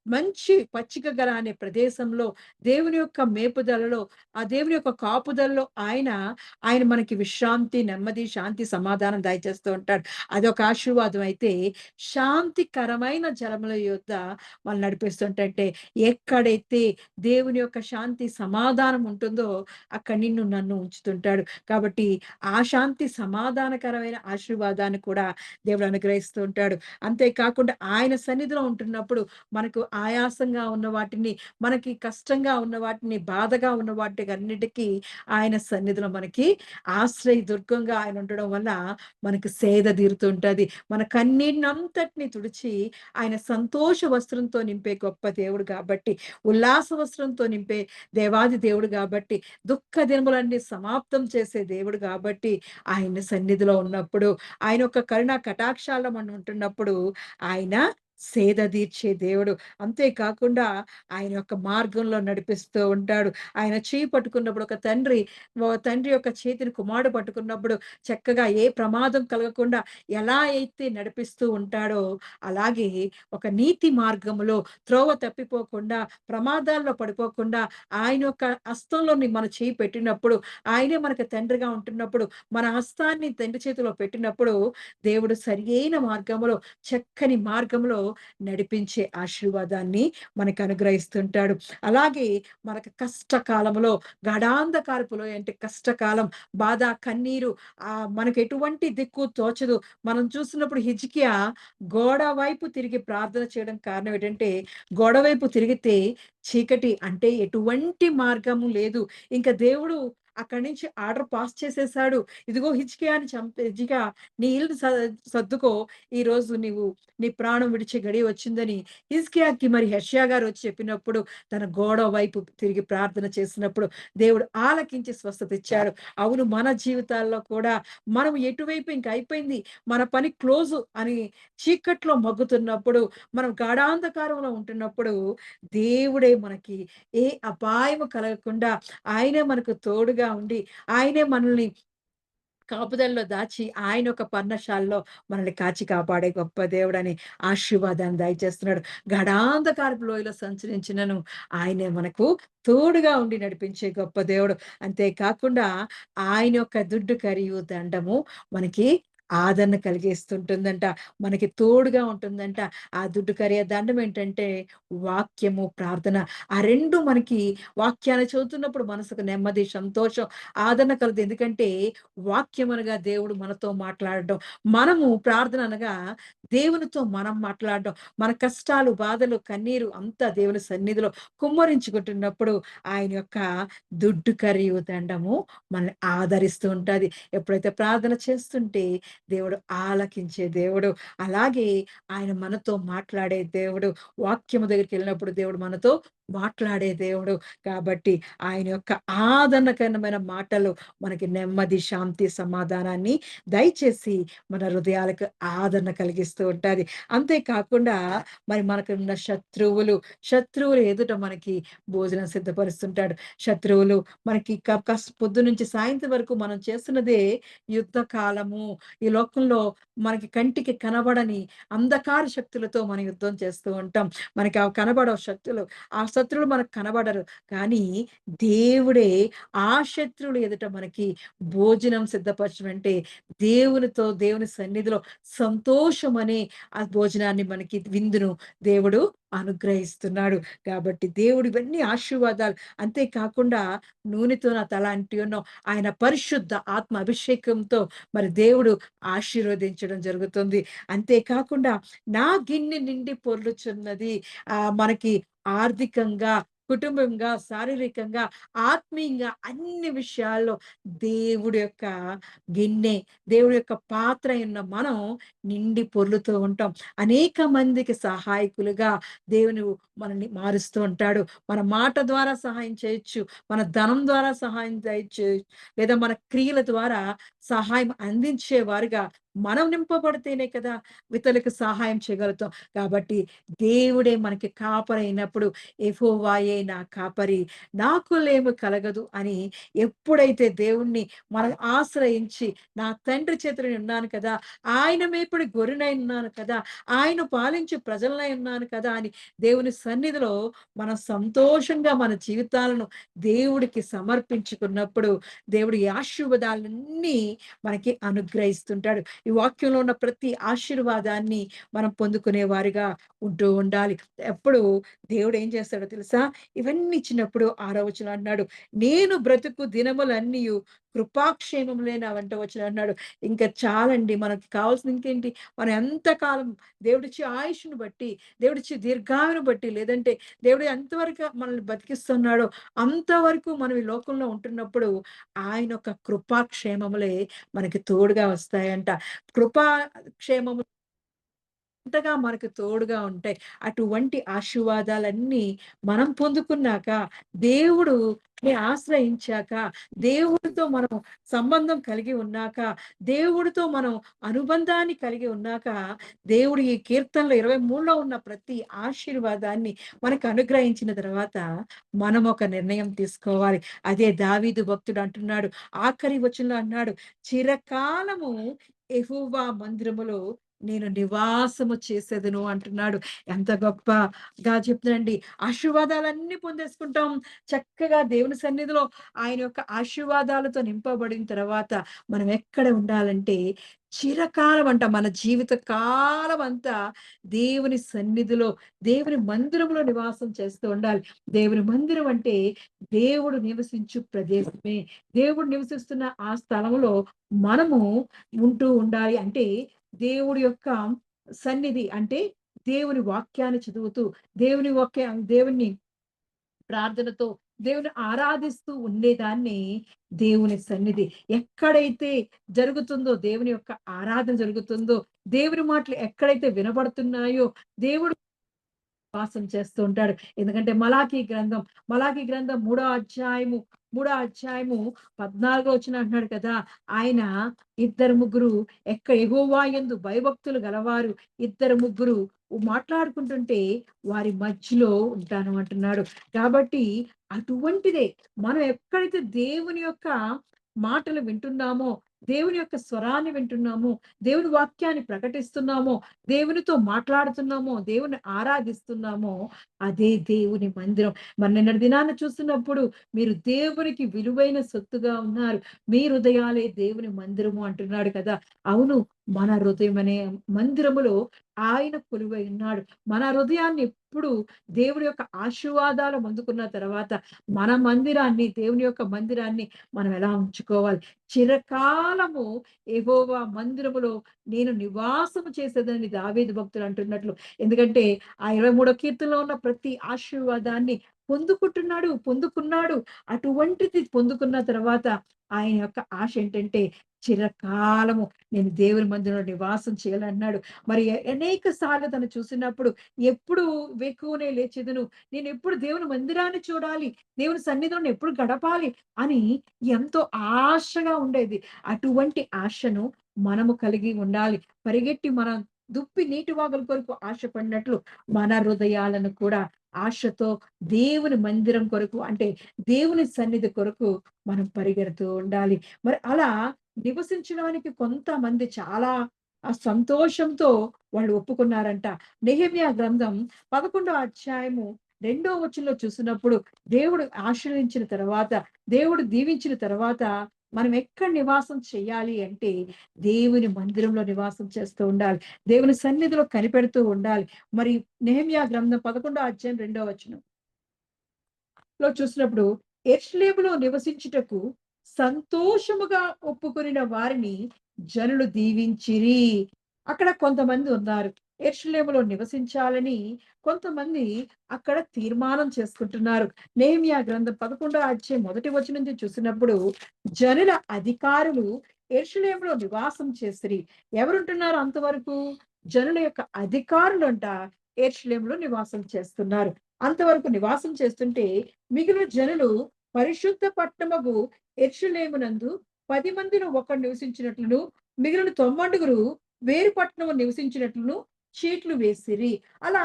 మంచి పచ్చిక గల అనే ప్రదేశంలో దేవుని యొక్క మేపుదలలో, ఆ దేవుని యొక్క కాపుదలలో ఆయన మనకి విశ్రాంతి, నెమ్మది, శాంతి, సమాధానం దయచేస్తూ ఉంటాడు. అదొక ఆశీర్వాదం అయితే శాంతికరమైన జలముల యొద్ద మనల్ని నడిపిస్తుంటంటే ఎక్కడైతే దేవుని యొక్క శాంతి, సమాధానం ఉంటుందో అక్కడ నిన్ను నన్ను ఉంచుతుంటాడు. కాబట్టి ఆ శాంతి సమాధానకరమైన ఆశీర్వాదాన్ని కూడా దేవుడు అనుగ్రహిస్తూ ఉంటాడు. అంతేకాకుండా ఆయన సన్నిధిలో ఉంటున్నప్పుడు మనకు ఆయాసంగా ఉన్న వాటిని, మనకి కష్టంగా ఉన్న వాటిని, బాధగా ఉన్న వాటికన్నిటికీ ఆయన సన్నిధిలో మనకి ఆశ్రయ దుర్గంగా ఆయన ఉండడం వల్ల మనకు సేద తీరుతుంటది. మన కన్నీటినంతటిని తుడిచి ఆయన సంతోష వస్త్రంతో నింపే గొప్ప దేవుడు కాబట్టి, ఉల్లాస వస్త్రంతో నింపే దేవాది దేవుడు కాబట్టి, దుఃఖ దినములన్నీ సమాప్తం చేసే దేవుడు కాబట్టి, ఆయన సన్నిధిలో ఉన్నప్పుడు, ఆయన యొక్క కరుణా కటాక్షాల్లో మనం ఉంటున్నప్పుడు, ఆయన సేద తీర్చే దేవుడు. అంతే కాకుండా ఆయన యొక్క మార్గంలో నడిపిస్తూ ఉంటాడు. ఆయన చెయ్యి పట్టుకున్నప్పుడు ఒక తండ్రి యొక్క చేతిని కుమారుడు పట్టుకున్నప్పుడు చక్కగా ఏ ప్రమాదం కలగకుండా ఎలా అయితే నడిపిస్తూ ఉంటాడో, అలాగే ఒక నీతి మార్గంలో త్రోవ తప్పిపోకుండా, ప్రమాదాల్లో పడిపోకుండా ఆయన యొక్క హస్తంలోని మన చెయ్యి పెట్టినప్పుడు, ఆయనే మనకు తండ్రిగా ఉంటున్నప్పుడు, మన హస్తాన్ని తండ్రి చేతిలో పెట్టినప్పుడు, దేవుడు సరియైన మార్గంలో, చక్కని మార్గంలో నడిపించే ఆశీర్వాదాన్ని మనకు అనుగ్రహిస్తుంటాడు. అలాగే మనకు కష్టకాలంలో గాఢాంధకారపు లోయ అంటే కష్టకాలం, బాధ, కన్నీరు మనకు ఎటువంటి దిక్కు తోచదు. మనం చూస్తున్నప్పుడు హిజ్కియా గోడ వైపు తిరిగి ప్రార్థన చేయడం కారణం ఏంటంటే, గోడ వైపు తిరిగితే చీకటి అంటే ఎటువంటి మార్గము లేదు. ఇంక దేవుడు అక్కడి నుంచి ఆర్డర్ పాస్ చేసేసాడు. ఇదిగో హిజ్కియా నీ ఇల్లు సర్దుకో. ఈరోజు నీ ప్రాణం విడిచే గడియ వచ్చిందని హిజ్కియాకి మరి హెషయా గారు వచ్చి చెప్పినప్పుడు తన గోడ వైపు తిరిగి ప్రార్థన చేసినప్పుడు దేవుడు ఆలకించి స్వస్థత ఇచ్చాడు. అవును, మన జీవితాల్లో కూడా మనం ఎటువైపు ఇంక అయిపోయింది, మన పని క్లోజు అని చీకట్లో మగ్గుతున్నప్పుడు, మనం గాఢాంధకారంలో ఉంటున్నప్పుడు దేవుడే మనకి ఏ అపాయము కలగకుండా ఆయనే మనకు తోడుగా ఉండి, ఆయనే మనల్ని కాపుదలలో దాచి ఆయన ఒక పర్ణశాలలో మనల్ని కాచి కాపాడే గొప్ప దేవుడని ఆశీర్వాదాన్ని దయచేస్తున్నాడు. గడాంధకారపు లోయలో సంచరించినను ఆయనే మనకు తోడుగా ఉండి నడిపించే గొప్ప దేవుడు. అంతే కాకుండా ఆయన యొక్క దుడ్డు కరియు దండము మనకి ఆదరణ కలిగిస్తుంటుందంట. మనకి తోడుగా ఉంటుందంట. ఆ దుడ్డు కరియ దండం ఏంటంటే వాక్యము, ప్రార్థన. ఆ 2 మనకి వాక్యాన్ని చదువుతున్నప్పుడు మనసుకు నెమ్మది, సంతోషం, ఆదరణ కలుగుతుంది. ఎందుకంటే వాక్యం అనగా దేవుడు మనతో మాట్లాడడం. మనము ప్రార్థన అనగా దేవునితో మనం మాట్లాడడం. మన కష్టాలు, బాధలు, కన్నీరు అంతా దేవుని సన్నిధిలో కుమ్మరించుకుంటున్నప్పుడు ఆయన యొక్క దుడ్డు కరియు దండము మనల్ని ఆదరిస్తూ ఉంటది. ఎప్పుడైతే ప్రార్థన చేస్తుంటే దేవుడు ఆలకించే దేవుడు. అలాగే ఆయన మనతో మాట్లాడే దేవుడు. వాక్యము దగ్గరికెళ్ళినప్పుడు దేవుడు మనతో మాట్లాడే దేవుడు. కాబట్టి ఆయన యొక్క ఆదరణకరమైన మాటలు మనకి నెమ్మది, శాంతి, సమాధానాన్ని దయచేసి మన హృదయాలకు ఆదరణ కలిగిస్తూ ఉంటది. అంతే కాకుండా మరి మనకున్న శత్రువులు ఎదుట మనకి భోజనం సిద్ధపరుస్తుంటాడు. శత్రువులు మనకి పొద్దునుంచి సాయంత్రం వరకు మనం చేస్తున్నదే యుద్ధ కాలము. ఈ లోకంలో మనకి కంటికి కనబడని అంధకార శక్తులతో మనం యుద్ధం చేస్తూ ఉంటాం. మనకి అవి కనబడవు శక్తులు. ఆ శత్రువులు మనకు కనబడరు. కానీ దేవుడే ఆ శత్రువుల ఎదుట మనకి భోజనం సిద్ధపరచడం అంటే దేవుని సన్నిధిలో సంతోషమనే ఆ భోజనాన్ని మనకి విందును దేవుడు అనుగ్రహిస్తున్నాడు. కాబట్టి దేవుడు ఇవన్నీ ఆశీర్వాదాలు. అంతే కాకుండా నూనెతో నా తల అంటి ఉన్నాం. ఆయన పరిశుద్ధ ఆత్మ అభిషేకంతో మరి దేవుడు ఆశీర్వదించడం జరుగుతుంది. అంతే కాకుండా నా గిన్నె నిండి పొర్లుచున్నది. మనకి ఆర్థికంగా, కుటుంబంగా, శారీరకంగా, ఆత్మీయంగా అన్ని విషయాల్లో దేవుడి యొక్క గిన్నె, దేవుడి యొక్క పాత్ర అయిన మనం నిండి పొర్లుతూ ఉంటాం. అనేక మందికి సహాయకులుగా దేవుని మనల్ని మారుస్తూ ఉంటాడు. మన మాట ద్వారా సహాయం చేయొచ్చు. మన ధనం ద్వారా సహాయం చేయొచ్చు. లేదా మన క్రియల ద్వారా సహాయం అందించేవారుగా మనం నింపబడితేనే కదా ఇతరులకు సహాయం చేయగలుగుతాం. కాబట్టి దేవుడే మనకి కాపరైనప్పుడు యెహోవాయే నా కాపరి, నాకు లేమి కలగదు అని ఎప్పుడైతే దేవుణ్ణి మనం ఆశ్రయించి, నా తండ్రి చేతులో ఉన్నాను కదా! ఆయన మేపుడు గొర్రెనై ఉన్నాను కదా! ఆయన పాలించు ప్రజలనై ఉన్నాను కదా! అని దేవుని సన్నిధిలో మనం సంతోషంగా మన జీవితాలను దేవుడికి సమర్పించుకున్నప్పుడు, దేవుడు ఈ ఆశీర్వాదాలన్నీ మనకి అనుగ్రహిస్తుంటాడు. ఈ వాక్యంలో ఉన్న ప్రతి ఆశీర్వాదాన్ని మనం పొందుకునే వారిగా ఉంటూ ఉండాలి. ఎప్పుడు దేవుడు ఏం చేస్తాడో తెలుసా? ఇవన్నీ ఇచ్చినప్పుడు 6వ వచనం అన్నాడు, నేను బ్రతుకు దినములన్నీయు కృపాక్షేమములే నా వెంట వచ్చును అన్నాడు. ఇంకా చాలండి. మనకి కావాల్సింది ఇంకేంటి? మనం ఎంతకాలం దేవుడిచ్చే ఆయుష్‌ని బట్టి, దేవుడిచ్చే దీర్ఘాయువును బట్టి, లేదంటే దేవుడు ఎంతవరకు మనల్ని బతికిస్తున్నాడో అంతవరకు మనం ఈ లోకంలో ఉంటున్నప్పుడు ఆయన యొక్క కృపాక్షేమములే మనకి తోడుగా వస్తాయంట. కృపా క్షేమము అంతగా మనకు తోడుగా ఉంటాయి. అటువంటి ఆశీర్వాదాలన్నీ మనం పొందుకున్నాక, దేవుడుని ఆశ్రయించాక, దేవుడితో మనం సంబంధం కలిగి ఉన్నాక, దేవుడితో మనం అనుబంధాన్ని కలిగి ఉన్నాక, దేవుడు ఈ కీర్తనలో 23లో ఉన్న ప్రతి ఆశీర్వాదాన్ని మనకు అనుగ్రహించిన తర్వాత, మనం ఒక నిర్ణయం తీసుకోవాలి. అదే దావీదు భక్తుడు అంటున్నాడు. ఆఖరి వచనంలో అన్నాడు, చిరకాలము యెహోవా మందిరములో నేను నివాసము చేసేదను అంటున్నాడు. ఎంత గొప్పగా చెప్తున్నాడండి. ఆశీర్వాదాలన్నీ పొందేసుకుంటాం. చక్కగా దేవుని సన్నిధిలో ఆయన యొక్క ఆశీర్వాదాలతో నింపబడిన తర్వాత మనం ఎక్కడ ఉండాలంటే చిరకాలం అంట మన జీవిత కాలం అంతా దేవుని సన్నిధిలో, దేవుని మందిరంలో నివాసం చేస్తూ ఉండాలి. దేవుని మందిరం అంటే దేవుడు నివసించు ప్రదేశమే. దేవుడు నివసిస్తున్న ఆ స్థలంలో మనము ఉంటూ ఉండాలి. అంటే దేవుడి యొక్క సన్నిధి అంటే దేవుని వాక్యాన్ని చదువుతూ, దేవుని ప్రార్థనతో దేవుని ఆరాధిస్తూ ఉండేదాన్ని దేవుని సన్నిధి. ఎక్కడైతే జరుగుతుందో దేవుని యొక్క ఆరాధన జరుగుతుందో, దేవుని మాటలు ఎక్కడైతే వినబడుతున్నాయో, దేవుడు వాసం చేస్తూ ఉంటాడు. ఎందుకంటే మలాకీ గ్రంథం మూడో అధ్యాయము 14 వచనం అంటున్నాడు కదా! ఆయన ఇద్దరు ముగ్గురు యెహోవా యందు భయభక్తులు గలవారు ఇద్దరు ముగ్గురు మాట్లాడుకుంటుంటే వారి మధ్యలో ఉంటాను అంటున్నాడు. కాబట్టి అటువంటిదే మనం ఎక్కడైతే దేవుని యొక్క మాటలు వింటున్నామో, దేవుని యొక్క స్వరాన్ని వింటున్నామో, దేవుని వాక్యాన్ని ప్రకటిస్తున్నామో, దేవునితో మాట్లాడుతున్నామో, దేవుని ఆరాధిస్తున్నామో, అదే దేవుని మందిరం. మరి నిన్నటి దినాన చూస్తున్నప్పుడు మీరు దేవునికి విలువైన సొత్తుగా ఉన్నారు. మీ హృదయాలే దేవుని మందిరము అంటున్నాడు కదా! అవును. మన హృదయం అనే మందిరములో ఆయన కొలువై ఉన్నాడు. మన హృదయాన్ని ఎప్పుడు దేవుడి యొక్క ఆశీర్వాదాలు అందుకున్న తర్వాత దేవుని యొక్క మందిరాన్ని మనం ఎలా ఉంచుకోవాలి? చిరకాలము యెహోవా మందిరములో నేను నివాసము చేసేదని దావీదు భక్తుడు అంటున్నట్లు. ఎందుకంటే ఆ 23 కీర్తనలో ఉన్న ప్రతి ఆశీర్వాదాన్ని పొందుకున్నాడు. అటువంటిది పొందుకున్న తర్వాత ఆయన యొక్క ఆశ ఏంటంటే చిరకాలము నేను దేవుని మందిరంలో నివాసం చేయాలన్నాడు. మరి అనేక సార్లు తను చూసినప్పుడు ఎప్పుడు వేకువనే లేచెదను. నేనెప్పుడు దేవుని మందిరాన్ని చూడాలి. దేవుని సన్నిధిలో ఎప్పుడు గడపాలి అని ఎంతో ఆశగా ఉండేది. అటువంటి ఆశను మనము కలిగి ఉండాలి. పరిగెట్టి మనం దుప్పి నీటివాగుల కొరకు ఆశపడినట్లు మన హృదయాలను కూడా ఆశతో దేవుని మందిరం కొరకు అంటే దేవుని సన్నిధి కొరకు మనం పరిగెడుతూ ఉండాలి. మరి అలా నివసించడానికి కొంతమంది చాలా సంతోషంతో వాళ్ళు ఒప్పుకున్నారంట. నెహెమ్యా గ్రంథం 11 అధ్యాయము 2 వచనంలో చూసినప్పుడు దేవుడు ఆశీర్వదించిన తర్వాత, దేవుడు దీవించిన తర్వాత మనం ఎక్కడ నివాసం చేయాలి అంటే దేవుని మందిరంలో నివాసం చేస్తూ ఉండాలి. దేవుని సన్నిధిలో కనిపెడుతూ ఉండాలి. మరి నెహెమ్యా గ్రంథం 11 అధ్యాయం 2 వచనం. చూసినప్పుడు యెరూషలేములో నివసించుటకు సంతోషముగా ఒప్పుకొనిన వారిని జనులు దీవించిరి. అక్కడ కొంతమంది ఉన్నారు. యెరూషలేములో నివసించాలని కొంతమంది అక్కడ తీర్మానం చేసుకుంటున్నారు. నెహెమ్యా గ్రంథం 11 అధ్యాయం 1 వచనం నుంచి చూసినప్పుడు జనుల అధికారులు యెరూషలేములో నివాసం చేసిరి. ఎవరుంటున్నారు అంతవరకు? జనుల యొక్క అధికారులంట యెరూషలేములో నివాసం చేస్తున్నారు. అంతవరకు నివాసం చేస్తుంటే మిగిలిన జనులు పరిశుద్ధ పట్టణమగు యెరూషలేమునందు 10 మందిలో ఒకడు నివసించినట్లును మిగిలిన 90 వేరు పట్టణము నివసించినట్లును చీట్లు వేసిరి. అలా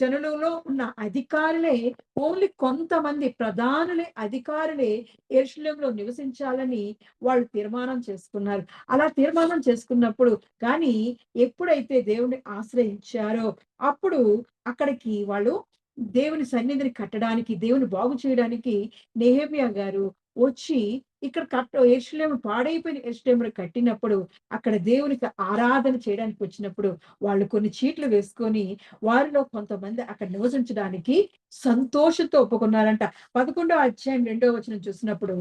జనులలో ఉన్న అధికారులే ఓన్లీ కొంతమంది ప్రధానులే అధికారులే యెరూషలేములో నివసించాలని వాళ్ళు తీర్మానం చేసుకున్నారు. అలా తీర్మానం చేసుకున్నప్పుడు కానీ ఎప్పుడైతే దేవుని ఆశ్రయించారో అప్పుడు అక్కడికి వాళ్ళు దేవుని సన్నిధిని కట్టడానికి, దేవుని బాగు చేయడానికి నెహెమ్యా గారు వచ్చి ఇక్కడ యెరూషలేము పాడైపోయిన యెరూషలేమును కట్టినప్పుడు, అక్కడ దేవునికి ఆరాధన చేయడానికి వచ్చినప్పుడు, వాళ్ళు కొన్ని చీట్లు వేసుకొని, వారిలో కొంతమంది అక్కడ నివసించడానికి సంతోషంతో ఒప్పుకున్నారంట. 11 అధ్యాయం 2 వచనం చూసినప్పుడు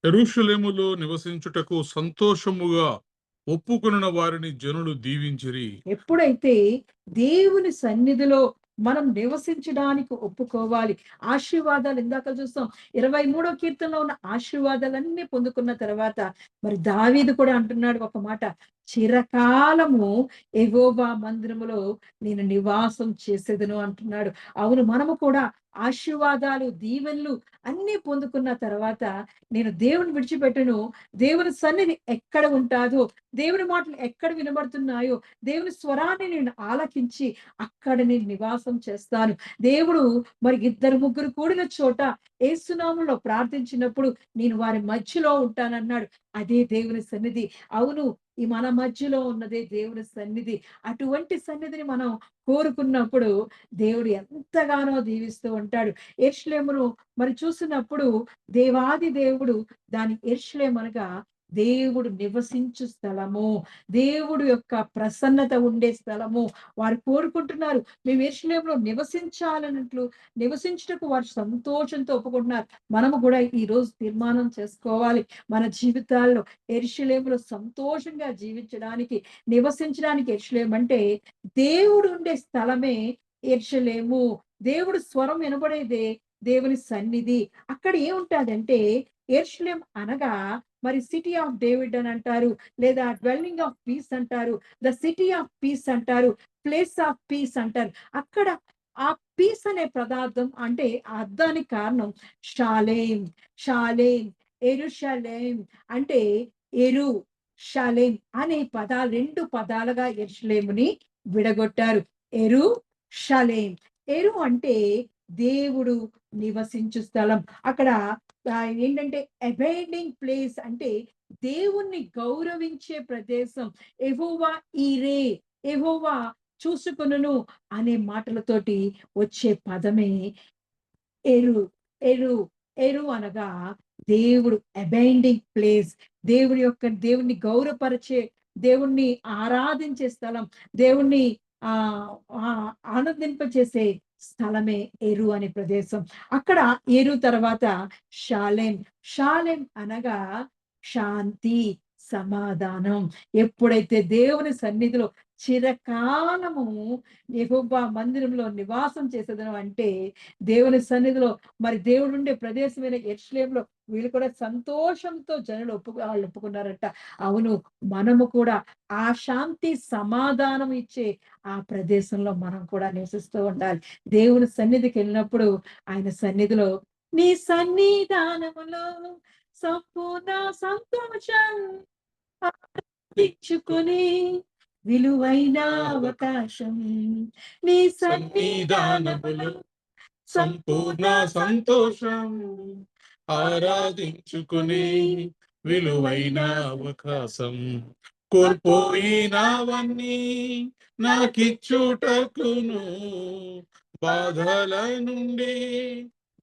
యెరూషలేములో నివసించుటకు సంతోషముగా ఒప్పుకొనిన వారిని జనులు దీవించిరి. ఎప్పుడైతే దేవుని సన్నిధిలో మనం నివసించడానికి ఒప్పుకోవాలి. ఆశీర్వాదాలు ఇందాక చూస్తాం. 23వ కీర్తనలో ఉన్న ఆశీర్వాదాలన్నీ పొందుకున్న తర్వాత మరి దావీదు కూడా అంటున్నాడు ఒక మాట, చిరకాలము యెహోవా మందిరములో నేను నివాసం చేసేదను అంటున్నాడు. అవును, మనము కూడా ఆశీర్వాదాలు, దీవెనలు అన్నీ పొందుకున్న తర్వాత నేను దేవుని విడిచిపెట్టను. దేవుని సన్నిధి ఎక్కడ ఉంటాదో, దేవుని మాటలు ఎక్కడ వినబడుతున్నాయో, దేవుని స్వరాన్ని నేను ఆలకించి అక్కడ నేను నివాసం చేస్తాను. దేవుడు మరి 2, 3 కూడిన చోట యేసునామములో ప్రార్థించినప్పుడు నేను వారి మధ్యలో ఉంటానన్నాడు. అదే దేవుని సన్నిధి. అవును, ఈ మన మధ్యలో ఉన్నదే దేవుని సన్నిధి. అటువంటి సన్నిధిని మనం కోరుకున్నప్పుడు దేవుడు ఎంతగానో దీవిస్తూ ఉంటాడు. యెరూషలేమును మరి చూసినప్పుడు దేవాది దేవుడు దాని యెరూషలేము అనగా దేవుడు నివసించు స్థలము, దేవుడు యొక్క ప్రసన్నత ఉండే స్థలము. వారు కోరుకుంటున్నారు మేము యెరూషలేములో నివసించుటకు వారు సంతోషంతో ఒప్పుకుంటున్నారు. మనము కూడా ఈ రోజు తీర్మానం చేసుకోవాలి. మన జీవితాల్లో యెరూషలేములో సంతోషంగా జీవించడానికి, నివసించడానికి. యెరూషలేము అంటే దేవుడు ఉండే స్థలమే యెరూషలేము. దేవుడు స్వరం వినబడేదే దేవుని సన్నిధి. అక్కడ ఏముంటాదంటే యెరూషలేము అనగా మరి సిటీ ఆఫ్ డేవిడ్ అని అంటారు, లేదా డ్వెల్లింగ్ ఆఫ్ పీస్ అంటారు, ద సిటీ ఆఫ్ పీస్ అంటారు, ప్లేస్ ఆఫ్ పీస్ అంటారు. అక్కడ ఆ పీస్ అనే పదార్థం అంటే ఆ అర్థానికి కారణం షాలేం. షాలేం, యెరూషలేం అంటే ఎరు షాలేం అనే పదాలు 2 పదాలుగా యెరూషలేముని విడగొట్టారు. ఎరు షాలేం. ఎరు అంటే దేవుడు నివసించు స్థలం. అక్కడ ఏంటంటే అబైడింగ్ ప్లేస్ అంటే దేవుణ్ణి గౌరవించే ప్రదేశం. యెహోవా ఈరే, యెహోవా చూసుకొనును అనే మాటలతోటి వచ్చే పదమే ఎరు. ఎరు. ఎరు అనగా దేవుడు అబైండింగ్ ప్లేస్. దేవుణ్ణి గౌరవపరిచే, దేవుణ్ణి ఆరాధించే స్థలం, దేవుణ్ణి ఆనందింపచేసే స్థలమే ఎరు అనే ప్రదేశం. అక్కడ ఎరు తర్వాత షాలేం. షాలేం అనగా శాంతి, సమాధానం. ఎప్పుడైతే దేవుని సన్నిధిలో చిరకాలము యెహోవా మందిరంలో నివాసం చేసేదను అంటే దేవుని సన్నిధిలో మరి దేవుడు ఉండే ప్రదేశమైన యెరూషలేములో వీళ్ళు కూడా సంతోషంతో జనులు వాళ్ళు ఒప్పుకున్నారంట. అవును, మనము కూడా ఆ శాంతి సమాధానం ఇచ్చే ఆ ప్రదేశంలో మనం కూడా నివసిస్తూ ఉండాలి. దేవుని సన్నిధికి వెళ్ళినప్పుడు ఆయన సన్నిధిలో నీ సన్నిధానములో సంపూర్ణ సంతోషం తెచ్చుకొని విలువైన అవకాశం నీ సన్నిధానములో సంపూర్ణ సంతోషం ఆరాధించుకుని విలువైన అవకాశం కోల్పోయినవన్నీ నాకిచ్చుటకును బాధల నుండి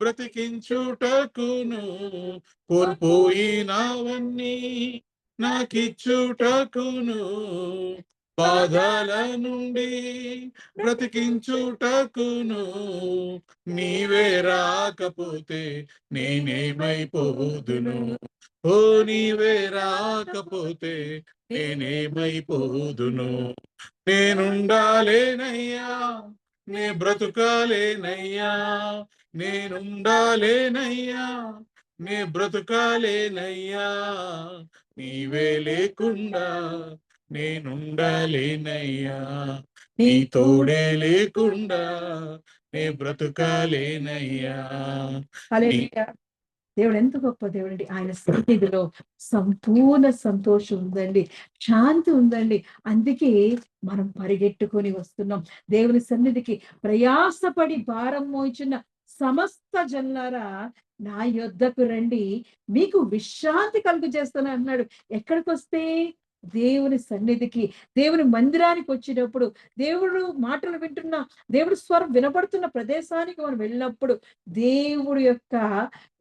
బ్రతికించుటకును కోల్పోయినవన్నీ నాకిచ్చుటకును బాధల నుండి బ్రతికించుటకును నీవే రాకపోతే నేనేమైపోదును ఓ నీవే రాకపోతే నేనేమైపోదును నేనుండాలేనయ్యా నే బ్రతుకాలేనయ్యా నేనుండాలేనయ్యా నే బ్రతుకాలేనయ్యా నీవే లేకుండా నేనుండాలేనయ్యా నీ తోడే లేకుండా నే బ్రతుకాలేనయ్యా హల్లెలూయా. దేవుడు ఎంత గొప్ప దేవుడండి. ఆయన సన్నిధిలో సంపూర్ణ సంతోషం ఉందండి, శాంతి ఉందండి. అందుకే మనం పరిగెట్టుకొని వస్తున్నాం దేవుని సన్నిధికి. ప్రయాసపడి భారం మోయిచున్న సమస్త జనులారా నా యొద్దకు రండి, మీకు విశ్రాంతి కలుగు చేస్తాను అన్నాడు. ఎక్కడికొస్తే దేవుని సన్నిధికి, దేవుని మందిరానికి వచ్చినప్పుడు, దేవుడు మాటలు వింటున్న, దేవుడి స్వరం వినబడుతున్న ప్రదేశానికి మనం వెళ్ళినప్పుడు దేవుడు యొక్క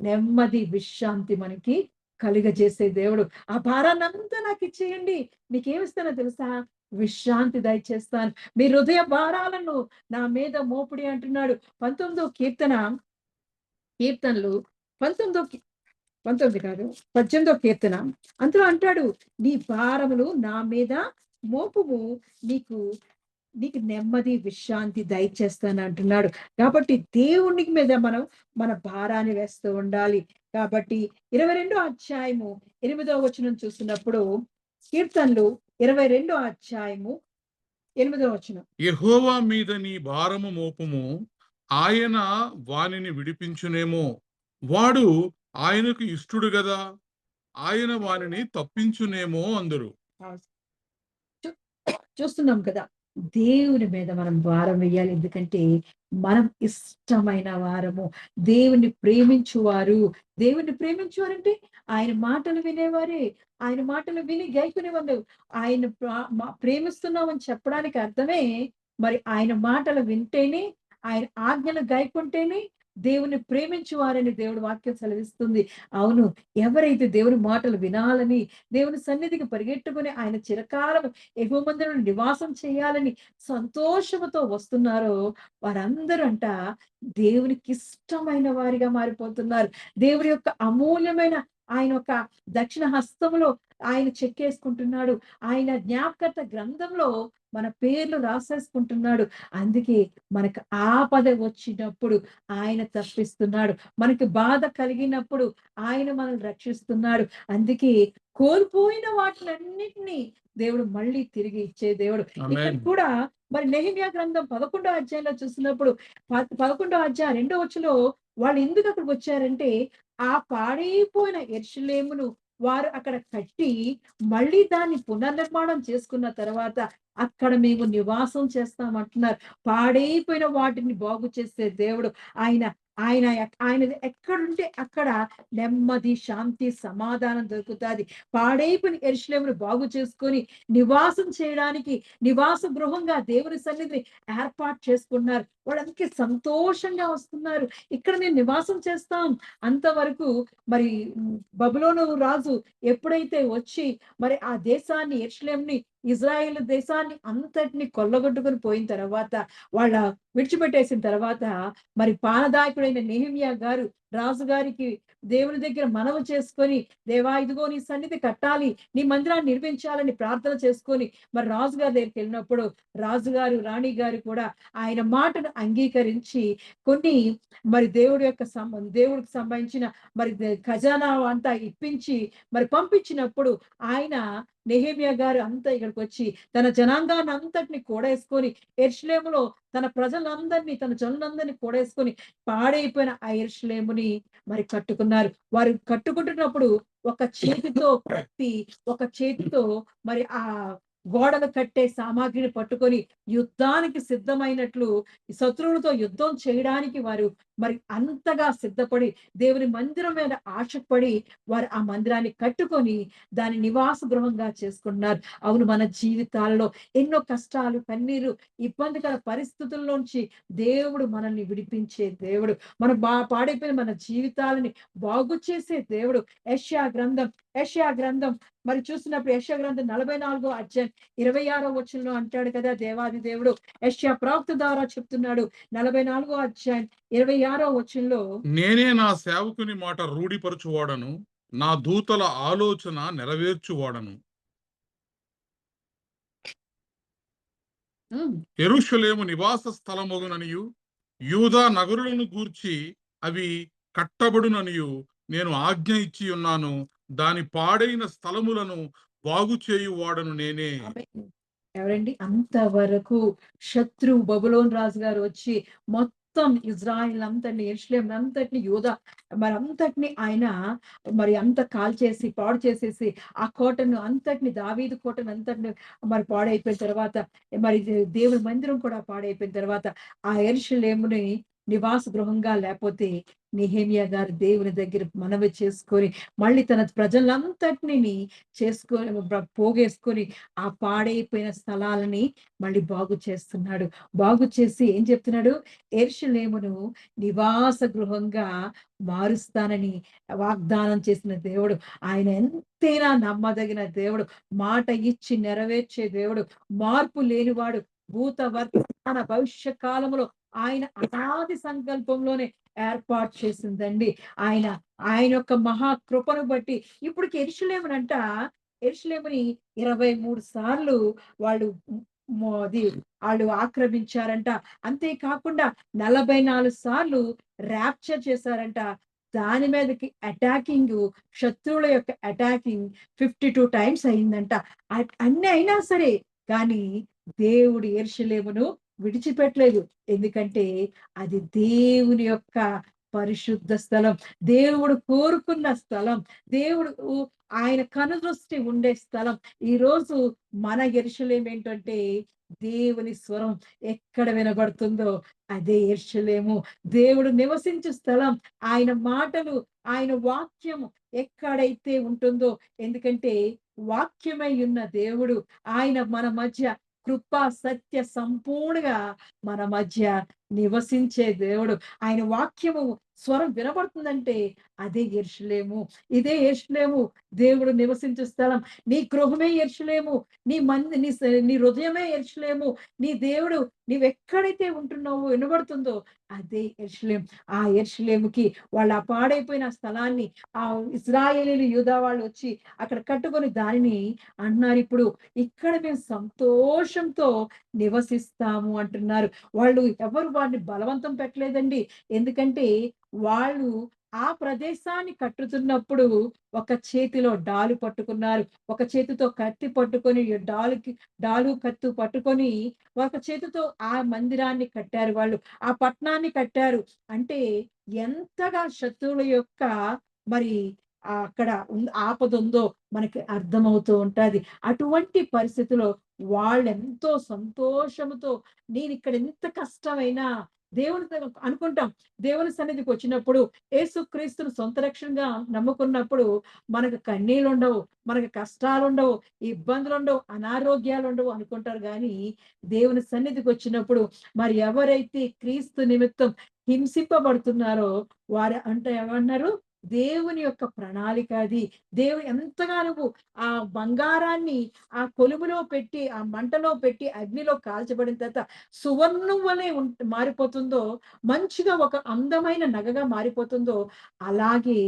నెమ్మది, విశ్రాంతి మనకి కలుగజేసే దేవుడు. ఆ భారాన్నంతా నాకు ఇచ్చేయండి, మీకేమిస్తానో తెలుసా? విశ్రాంతి దయచేస్తాను. మీ హృదయ భారాలను నా మీద మోపుడి అంటున్నాడు. 19వ కీర్తనలు 19 కాదు, 18వ కీర్తన అందులో అంటాడు, నీ భారములు నా మీద మోపుము, నీకు నీకు నెమ్మది విశ్రాంతి దయచేస్తాను అంటున్నాడు. కాబట్టి దేవుని మీద మనం మన భారాన్ని వేస్తూ ఉండాలి. కాబట్టి 22 అధ్యాయము 8వ వచనం చూసినప్పుడు, కీర్తనలు 22 అధ్యాయము 8వ వచనం. యెహోవా మీద నీ భారము మోపుము, ఆయన వానిని విడిపించునేమో. వాడు ఆయనకు ఇష్టుడు గదా, ఆయన వానిని తప్పించునేమో అందురు. చూ- చూస్తున్నాం కదా, దేవుని మీద మనం భారం వేయాలి. ఎందుకంటే మనం ఇష్టమైన వారము. దేవుని ప్రేమించువారు, దేవుని ప్రేమించువారంటే ఆయన మాటలు వినేవారే. ఆయన మాటలు విని గైకునేవారు. ఆయన ప్రేమిస్తున్నామని చెప్పడానికి అర్థమే మరి ఆయన మాటలు వింటేనే, ఆయన ఆజ్ఞలు గైకుంటేనే దేవుని ప్రేమించువారని దేవుడు వాక్యం సెలవిస్తుంది. అవును, ఎవరైతే దేవుని మాటలు వినాలని, దేవుని సన్నిధికి పరిగెట్టుకుని ఆయన చిరకాలం యెహోవా మందిరంలో నివాసం చేయాలని సంతోషముతో వస్తున్నారో, వారందరూ దేవునికి ఇష్టమైన వారిగా మారిపోతున్నారు. దేవుడి యొక్క అమూల్యమైన ఆయన యొక్క దక్షిణ హస్తములో ఆయన చెక్కేసుకుంటున్నాడు. ఆయన జ్ఞాపకత గ్రంథంలో మన పేర్లు రాసేసుకుంటున్నాడు. అందుకే మనకు ఆపద వచ్చినప్పుడు ఆయన తప్పిస్తున్నాడు. మనకి బాధ కలిగినప్పుడు ఆయన మనల్ని రక్షిస్తున్నాడు. అందుకే కోల్పోయిన వాటిలన్నిటినీ దేవుడు మళ్ళీ తిరిగి ఇచ్చే దేవుడు. ఇక్కడ ఆమేన్. కూడా మరి నెహెమ్యా గ్రంథం 11వ అధ్యాయంలో చూసినప్పుడు 11వ అధ్యాయం 2వ వచనంలో వాళ్ళు ఎందుకు అక్కడికి వచ్చారంటే, ఆ పాడైపోయిన యెరూషలేమును వారు అక్కడ కట్టి మళ్ళీ దాన్ని పునర్నిర్మాణం చేసుకున్న తర్వాత అక్కడ మేము నివాసం చేస్తామంటున్నారు. పాడైపోయిన వాటిని బాగు చేసే దేవుడు ఆయన. ఆయన ఆయనది ఎక్కడుంటే అక్కడ నెమ్మది, శాంతి, సమాధానం దొరుకుతాది. పాడైపోయిన యెరూషలేమును బాగు చేసుకొని నివాసం చేయడానికి నివాస గృహంగా దేవుని సన్నిధిని ఏర్పాటు చేసుకున్నారు. వాళ్ళందరికీ సంతోషంగా వస్తున్నారు. ఇక్కడ మేము నివాసం చేస్తాం. అంతవరకు మరి బబులోను రాజు ఎప్పుడైతే వచ్చి మరి ఆ దేశాన్ని, యెరూషలేముని, ఇజ్రాయేల్ దేశాన్ని అంతటిని కొల్లగొట్టుకొని పోయిన తర్వాత, వాళ్ళ విడిచిపెట్టేసిన తర్వాత, మరి పానదాయకుడైన నెహెమ్యా గారు రాజుగారికి దేవుని దగ్గర మనవి చేసుకొని, దేవా ఇదిగో నీ సన్నిధి కట్టాలి, నీ మందిరాన్ని నిర్మించాలని ప్రార్థన చేసుకొని మరి రాజుగారి దగ్గరికి వెళ్ళినప్పుడు, రాజుగారు, రాణి గారు కూడా ఆయన మాటను అంగీకరించి కొన్ని మరి దేవుడికి సంబంధించిన మరి ఖజానా అంతా ఇప్పించి మరి పంపించినప్పుడు, ఆయన నెహెమ్యా గారు అంతా ఇక్కడికి వచ్చి తన జనాంగాన్ని అంతటిని కూడేసుకొని యెరూషలేములో తన ప్రజలందరినీ, తన జనులందరినీ కూడేసుకొని పాడైపోయిన ఆ యెరూషలేముని మరి కట్టుకున్నారు. వారు కట్టుకుంటున్నప్పుడు ఒక చేతితో కట్టి, ఒక చేతితో మరి ఆ గోడలు కట్టే సామాగ్రిని పట్టుకొని యుద్ధానికి సిద్ధమైనట్లు శత్రువులతో యుద్ధం చేయడానికి వారు మరి అంతగా సిద్ధపడి దేవుని మందిరం మీద ఆశపడి వారు ఆ మందిరాన్ని కట్టుకొని దాని నివాస గృహంగా చేసుకున్నారు. అవును, మన జీవితాల్లో ఎన్నో కష్టాలు, కన్నీరు, ఇబ్బందికర పరిస్థితుల్లోంచి దేవుడు మనల్ని విడిపించే దేవుడు. మన పాడైపోయిన మన జీవితాలని బాగు చేసే దేవుడు. యెషయా గ్రంథం మరి చూసినప్పుడు యెషయా గ్రంథం 44వ అధ్యాయం 26వ వచనంలో అంటాడు కదా, దేవాది దేవుడు యెషయా ప్రవక్త ద్వారా చెప్తున్నాడు. 44వ అధ్యాయం 26వ వచనంలో, నేనే నా సేవకుని మాట రూఢిపరచువాడను, నా దూతల ఆలోచన నెరవేర్చువాడను. యెరూషలేము నివాస స్థలమగుననియు, యూదా నగరులను గూర్చి అవి కట్టబడుననియు నేను ఆజ్ఞ ఇచ్చి ఉన్నాను. దాని పాడైన స్థలములను బాగు చేయువాడను నేనే. ఎవరండి అంతవరకు శత్రువు బబులోను రాజు గారు వచ్చి మొత్తం ఇజ్రాయిల్ అంతటిని, యెరూషలేం అంతటిని, యూదా మరి అంతటిని ఆయన మరి అంత కాల్చేసి పాడు చేసేసి ఆ కోటను అంతటిని, దావీదు కోటను అంతటిని మరి పాడైపోయిన తర్వాత, మరి దేవుని మందిరం కూడా పాడైపోయిన తర్వాత ఆ యెరూషలేముని నివాస గృహంగా లేకపోతే నెహెమ్యా గారు దేవుని దగ్గర మనవి చేసుకొని మళ్ళీ తన ప్రజలంతటిని చేసుకొని పోగేసుకొని ఆ పాడైపోయిన స్థలాలని మళ్ళీ బాగు చేస్తున్నాడు. బాగు చేసి ఏం చెప్తున్నాడు? యెరూషలేమును నివాస గృహంగా మారుస్తానని వాగ్దానం చేసిన దేవుడు. ఆయన ఎంతైనా నమ్మదగిన దేవుడు. మాట ఇచ్చి నెరవేర్చే దేవుడు. మార్పు లేనివాడు. భూత వర్తమాన భవిష్య కాలంలో ఆయన అనాది సంకల్పంలోనే ఏర్పాటు చేసిందండి. ఆయన ఆయన యొక్క మహా కృపను బట్టి ఇప్పటికి యెరూషలేముని 23 సార్లు వాళ్ళు అది వాళ్ళు ఆక్రమించారంట. అంతేకాకుండా 44 సార్లు ర్యాప్చర్ చేశారంట. దాని మీదకి అటాకింగు, శత్రువుల యొక్క అటాకింగ్ 52 టైమ్స్ అయిందంట. అన్ని అయినా సరే కానీ దేవుడు యెరూషలేమును విడిచిపెట్టలేదు. ఎందుకంటే అది దేవుని యొక్క పరిశుద్ధ స్థలం. దేవుడు కోరుకున్న స్థలం. దేవుడు ఆయన కనుదృష్టి ఉండే స్థలం. ఈరోజు మన యెరూషలేము ఏంటంటే దేవుని స్వరం ఎక్కడ వినబడుతుందో అదే యెరూషలేము. దేవుడు నివసించు స్థలం. ఆయన మాటలు, ఆయన వాక్యము ఎక్కడైతే ఉంటుందో, ఎందుకంటే వాక్యమై ఉన్న దేవుడు ఆయన మన మధ్య కృప, సత్య సంపూర్ణంగా మన మధ్య నివసించే దేవుడు. ఆయన వాక్యము స్వరం వినబడుతుందంటే అదే యెరూషలేము. ఇదే యెరూషలేము దేవుడు నివసించే స్థలం. నీ గృహమే యెరూషలేము. నీ హృదయమే యెరూషలేము. నీ దేవుడు నీవెక్కడైతే ఉంటున్నావో వినబడుతుందో అదే యెరూషలేము. ఆ యెరూషలేముకి వాళ్ళు ఆ పాడైపోయిన స్థలాన్ని ఆ ఇశ్రాయేలీయులు, యూదా వాళ్ళు వచ్చి అక్కడ కట్టుకొని దానిని అంటున్నారు, ఇప్పుడు ఇక్కడ మేము సంతోషంతో నివసిస్తాము అంటున్నారు. వాళ్ళు ఎవరు వాడిని బలవంతం పెట్టలేదండి. ఎందుకంటే వాళ్ళు ఆ ప్రదేశాన్ని కట్టుతున్నప్పుడు ఒక చేతిలో డాలు పట్టుకున్నారు. ఒక చేతితో కత్తి పట్టుకొని డాలు కత్తు పట్టుకొని ఒక చేతితో ఆ మందిరాన్ని కట్టారు వాళ్ళు. ఆ పట్టణాన్ని కట్టారు. అంటే ఎంతగా శత్రువుల యొక్క మరి అక్కడ ఆపదుందో మనకి అర్థమవుతూ ఉంటది. అటువంటి పరిస్థితిలో వాళ్ళెంతో సంతోషముతో నేనిక్కడ ఎంత కష్టమైనా అనుకుంటాం. దేవుని సన్నిధికొచ్చినప్పుడు యేసుక్రీస్తును సొంత రక్షణగా నమ్ముకున్నప్పుడు మనకు కన్నీళ్లుండవు, మనకు కష్టాలుండవు, ఇబ్బందులుండవు, అనారోగ్యాలుండవు అనుకుంటారు గానీ, దేవుని సన్నిధికొచ్చినప్పుడు మరి ఎవరైతే క్రీస్తు నిమిత్తం హింసింపబడుతున్నారో వారు అంటే ఏమన్నారు? దేవుని యొక్క ప్రణాళిక అది. దేవుడు ఎంతగా నువ్వు ఆ బంగారాన్ని ఆ కొలుములో పెట్టి, ఆ మంటలో పెట్టి, అగ్నిలో కాల్చబడిన తర్వాత సువర్ణం వలె మారిపోతుందో, మంచిగా ఒక అందమైన నగగా మారిపోతుందో, అలాగే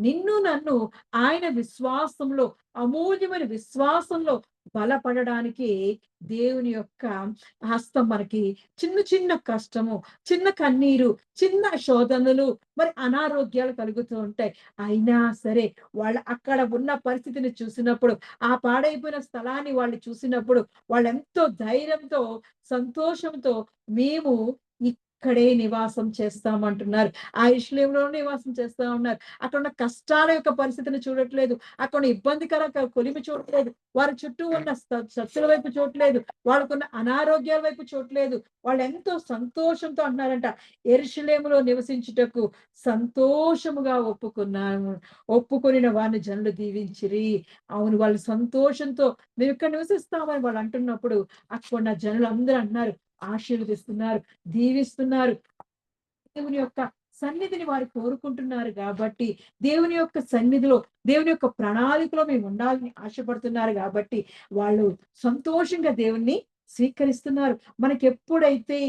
నిన్ను నన్ను ఆయన విశ్వాసంలో, అమూల్యమైన విశ్వాసంలో బలపడడానికి దేవుని యొక్క హస్తం మనకి చిన్న చిన్న కష్టము, చిన్న కన్నీరు, చిన్న శోధనలు, మరి అనారోగ్యాలు కలుగుతూ ఉంటాయి. అయినా సరే అక్కడ ఉన్న పరిస్థితిని చూసినప్పుడు, ఆ పాడైపోయిన స్థలాన్ని వాళ్ళు చూసినప్పుడు వాళ్ళెంతో ధైర్యంతో, సంతోషంతో మేము ఇక్కడే నివాసం చేస్తామంటున్నారు. ఆ యెరూషలేములో నివాసం చేస్తా ఉన్నారు. అక్కడ ఉన్న కష్టాల యొక్క పరిస్థితిని చూడట్లేదు. అక్కడ ఉన్న ఇబ్బందికర కొలిమి చూడట్లేదు. వారి చుట్టూ ఉన్న శత్రుల వైపు చూడట్లేదు. వాళ్ళకున్న అనారోగ్యాల వైపు చూడట్లేదు. వాళ్ళెంతో సంతోషంతో అంటున్నారంట, యెరూషలేములో నివసించుటకు సంతోషముగా ఒప్పుకొనిన వారిని జనులు దీవించిరి. అవును, వాళ్ళు సంతోషంతో మేమిక్కడ నివసిస్తామని వాళ్ళు అంటున్నప్పుడు అక్కడున్న జనులందరూ అంటున్నారు, ఆశీర్వదిస్తున్నారు, దీవిస్తున్నారు. దేవుని యొక్క సన్నిధిని వారు కోరుకుంటున్నారు కాబట్టి, దేవుని యొక్క సన్నిధిలో, దేవుని యొక్క ప్రణాళికలో మేము ఉండాలని ఆశపడుతున్నారు కాబట్టి, వాళ్ళు సంతోషంగా దేవుణ్ణి స్వీకరిస్తున్నారు. మనకెప్పుడైతే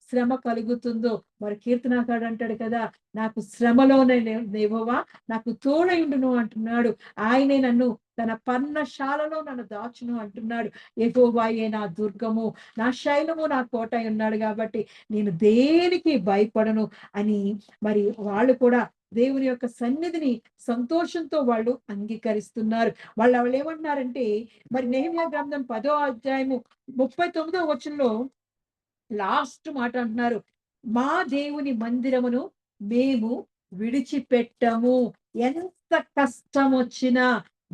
శ్రమ కలుగుతుందో, మరి కీర్తనాకారుడు అంటాడు కదా, నాకు శ్రమలోనే యెహోవా నాకు తోడయుండును అంటున్నాడు. ఆయనే నన్ను తన పర్ణశాలలో నన్ను దాచును అంటున్నాడు. యెహోవాయే నా దుర్గము, నా శైలము, నా కోట ఉన్నాడు కాబట్టి నేను దేనికి భయపడను అని మరి వాళ్ళు కూడా దేవుని యొక్క సన్నిధిని సంతోషంతో వాళ్ళు అంగీకరిస్తున్నారు. వాళ్ళు ఏమంటున్నారంటే మరి నెహెమ్యా గ్రంథం 10వ అధ్యాయము 39వ వచనంలో లాస్ట్ మాట అంటున్నారు, మా దేవుని మందిరమును మేము విడిచిపెట్టము. ఎంత కష్టం వచ్చినా,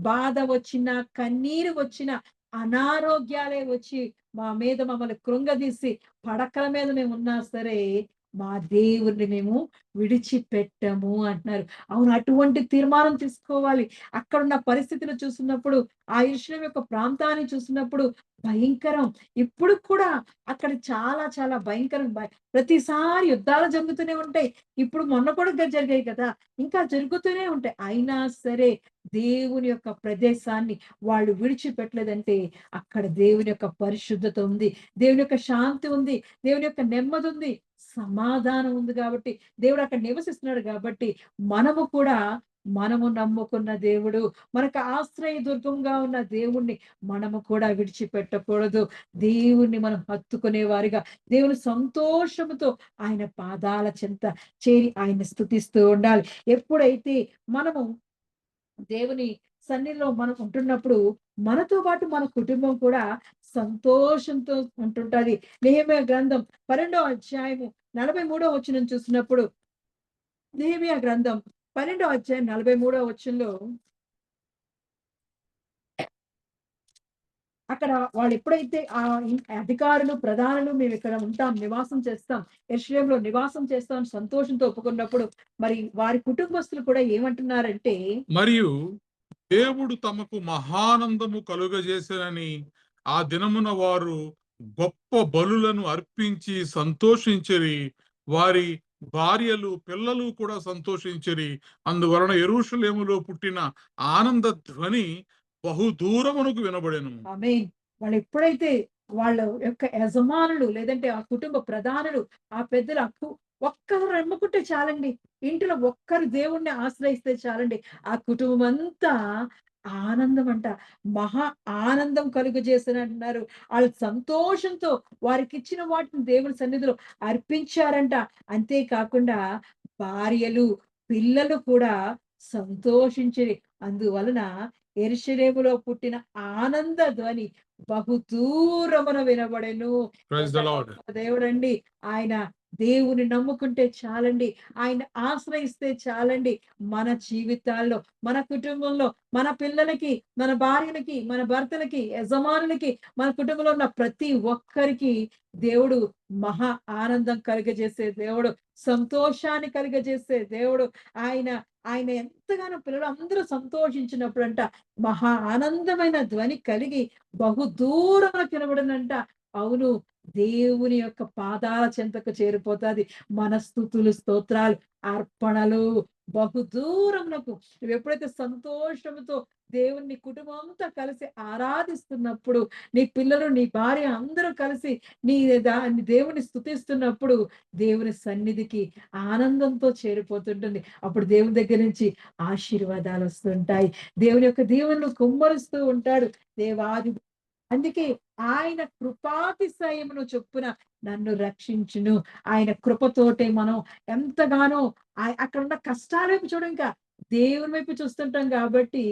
బాధ వచ్చినా, కన్నీరు వచ్చినా, అనారోగ్యాలే వచ్చి మా మీద మమ్మల్ని కృంగదీసి పడకల మీద మేము ఉన్నా సరే మా దేవుణ్ణి మేము విడిచిపెట్టము అంటున్నారు. అవును, అటువంటి తీర్మానం తీసుకోవాలి. అక్కడున్న పరిస్థితిని చూసినప్పుడు, ఆ యెరూషలేము యొక్క ప్రాంతాన్ని చూసినప్పుడు భయంకరం. ఇప్పుడు కూడా అక్కడ చాలా చాలా భయంకరం. ప్రతిసారి యుద్ధాలు జరుగుతూనే ఉంటాయి. ఇప్పుడు మొన్న కూడా జరిగాయి కదా! ఇంకా జరుగుతూనే ఉంటాయి. అయినా సరే దేవుని యొక్క ప్రదేశాన్ని వాళ్ళు విడిచిపెట్టలేదంటే అక్కడ దేవుని యొక్క పరిశుద్ధత ఉంది. దేవుని యొక్క శాంతి ఉంది. దేవుని యొక్క నెమ్మది ఉంది. సమాధానం ఉంది కాబట్టి దేవుడు అక్కడ నివసిస్తున్నాడు కాబట్టి మనము కూడా మనము నమ్ముకున్న దేవుడు, మనకు ఆశ్రయ దుర్గంగా ఉన్న దేవుణ్ణి మనము కూడా విడిచిపెట్టకూడదు. దేవుణ్ణి మనం హత్తుకునే వారిగా, దేవుని సంతోషముతో ఆయన పాదాల చెంత చేరి ఆయన్ని స్తుతిస్తూ ఉండాలి. ఎప్పుడైతే మనము దేవుని సన్నిధిలో మనం ఉంటున్నప్పుడు, మనతో పాటు మన కుటుంబం కూడా సంతోషంతో ఉంటుంటది. నెహెమీయా గ్రంథం 12వ అధ్యాయము 43వ వచనం చూసినప్పుడు, నెహెమీయా గ్రంథం 12వ అధ్యాయం 43వ వచనంలో అక్కడ వాళ్ళు ఎప్పుడైతే అధికారులు, ప్రధానులు మేమిక్కడ ఉంటాం, నివాసం చేస్తాం, యెరూషలేములో నివాసం చేస్తాం అని సంతోషంతో ఒప్పుకున్నప్పుడు, మరి వారి కుటుంబస్తులు కూడా ఏమంటున్నారంటే, మరియు దేవుడు తమకు మహానందము కలుగజేసెనని ఆ దినమున వారు గొప్ప బలులను అర్పించి సంతోషించిరి. వారి భార్యలు, పిల్లలు కూడా సంతోషించిరి. అందువలన యెరూషలేములో పుట్టిన ఆనంద ధ్వని బహుదూరమునకు వినబడెను. ఆమేన్. వాళ్ళెప్పుడైతే వాళ్ళ యొక్క యజమానులు లేదంటే ఆ కుటుంబ ప్రధానులు, ఆ పెద్దలు ఒక్కరు నమ్ముకుంటే చాలండి. ఇంటిలో ఒక్కరు దేవుణ్ణి ఆశ్రయిస్తే చాలండి. ఆ కుటుంబం అంతా ఆనందమంట. మహా ఆనందం కలుగజేసినంటున్నారు. ఆళ్ళు సంతోషంతో వారికిచ్చిన వాటిని దేవుని సన్నిధిలో అర్పించారంట. అంతే కాకుండా భార్యలు, పిల్లలు కూడా సంతోషించిరి. అందువలన యెరూషలేములో పుట్టిన ఆనంద ధ్వని బహు దూరమున వినబడెను. ప్రైజ్ ఎంత ద లార్డ్. గొప్ప దేవుడండి. ఆయన దేవుని నమ్ముకుంటే చాలండి. ఆయన ఆశ్రయిస్తే చాలండి. మన జీవితాల్లో, మన కుటుంబంలో, మన పిల్లలకి, మన భార్యలకి, మన భర్తలకి, యజమానులకి, మన కుటుంబంలో ఉన్న ప్రతి ఒక్కరికి దేవుడు మహా ఆనందం కలుగజేసే దేవుడు. సంతోషాన్ని కలుగజేసే దేవుడు. ఆయన ఆయన ఎంతగానో పిల్లలు అందరూ సంతోషించినప్పుడంట, మహా ఆనందమైన ధ్వని కలిగి బహు దూరమున వినబడునంట. అవును. దేవుని యొక్క పాదాల చెంతకు చేరిపోతాది. మన స్తుతులు, స్తోత్రాలు, అర్పణలు బహు దూరమునకు నువ్వెప్పుడైతే సంతోషముతో దేవుని కుటుంబం అంతా కలిసి ఆరాధిస్తున్నప్పుడు, నీ పిల్లలు, నీ భార్య అందరూ కలిసి నీ నీ దేవుని స్తుతిస్తున్నప్పుడు, దేవుని సన్నిధికి ఆనందంతో చేరిపోతుంటుంది. అప్పుడు దేవుని దగ్గర నుంచి ఆశీర్వాదాలొస్తుంటాయి. దేవుని యొక్క దీవెనలు కుమ్మరిస్తూ ఉంటాడు దేవాది. అందుకే ఆయన కృపాతిశయమును చొప్పున నన్ను రక్షించును. ఆయన కృపతోటే మనం ఎంతగానో అక్కడున్న కష్టాల వైపు చూడం ఇంకా. దేవుని వైపు చూస్తుంటాం కాబట్టి,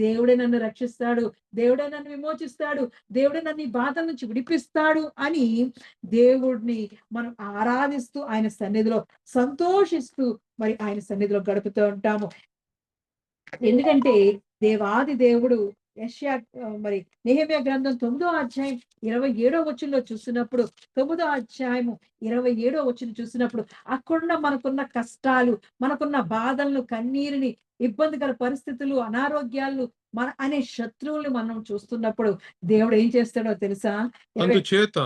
దేవుడే నన్ను రక్షిస్తాడు, దేవుడే నన్ను విమోచిస్తాడు, దేవుడే నన్ను ఈ బాధల నుంచి విడిపిస్తాడు అని దేవుడిని మనం ఆరాధిస్తూ, ఆయన సన్నిధిలో సంతోషిస్తూ మరి ఆయన సన్నిధిలో గడుపుతూ ఉంటాము. ఎందుకంటే దేవాది దేవుడు మరి నెహెమ్యా గ్రంథం 9వ అధ్యాయం 27వ వచనంలో చూసినప్పుడు, 9వ అధ్యాయము 27వ వచనం చూసినప్పుడు, అక్కడున్న మనకున్న కష్టాలు, మనకున్న బాధలను, కన్నీరుని, ఇబ్బందికర పరిస్థితులు, అనారోగ్యాలు అనే శత్రువుల్ని మనం చూస్తున్నప్పుడు దేవుడు ఏం చేస్తాడో తెలుసా? అందుచేత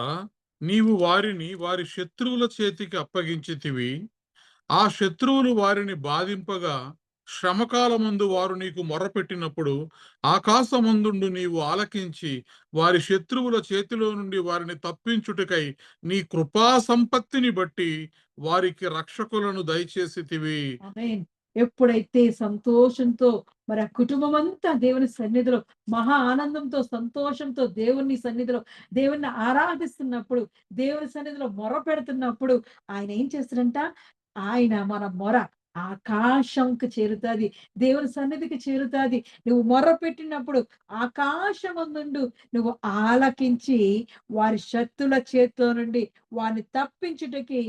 నీవు వారిని వారి శత్రువుల చేతికి అప్పగించితివి. ఆ శత్రువులు వారిని బాధింపగా శ్రమకాలమందు వారు నీకు మొర్రపెట్టినప్పుడు ఆకాశమందుండు నీవు ఆలకించి వారి శత్రువుల చేతిలో నుండి వారిని తప్పించుటకై నీ కృపా సంపత్తిని బట్టి వారికి రక్షకులను దయచేసితివి. ఆమేన్. ఎప్పుడైతే సంతోషంతో మరి ఆ కుటుంబం అంతా దేవుని సన్నిధిలో మహా ఆనందంతో, సంతోషంతో దేవుని సన్నిధిలో దేవుణ్ణి ఆరాధిస్తున్నప్పుడు, దేవుని సన్నిధిలో మొర పెడుతున్నప్పుడు ఆయన ఏం చేస్తాడంట? ఆయన మన మొర ఆకాశంకి చేరుతాది. దేవుని సన్నిధికి చేరుతాది. నువ్వు మొర్ర పెట్టినప్పుడు ఆకాశమందుండు నువ్వు ఆలకించి వారి శత్రుల చేతిలో నుండి వారిని తప్పించుటకి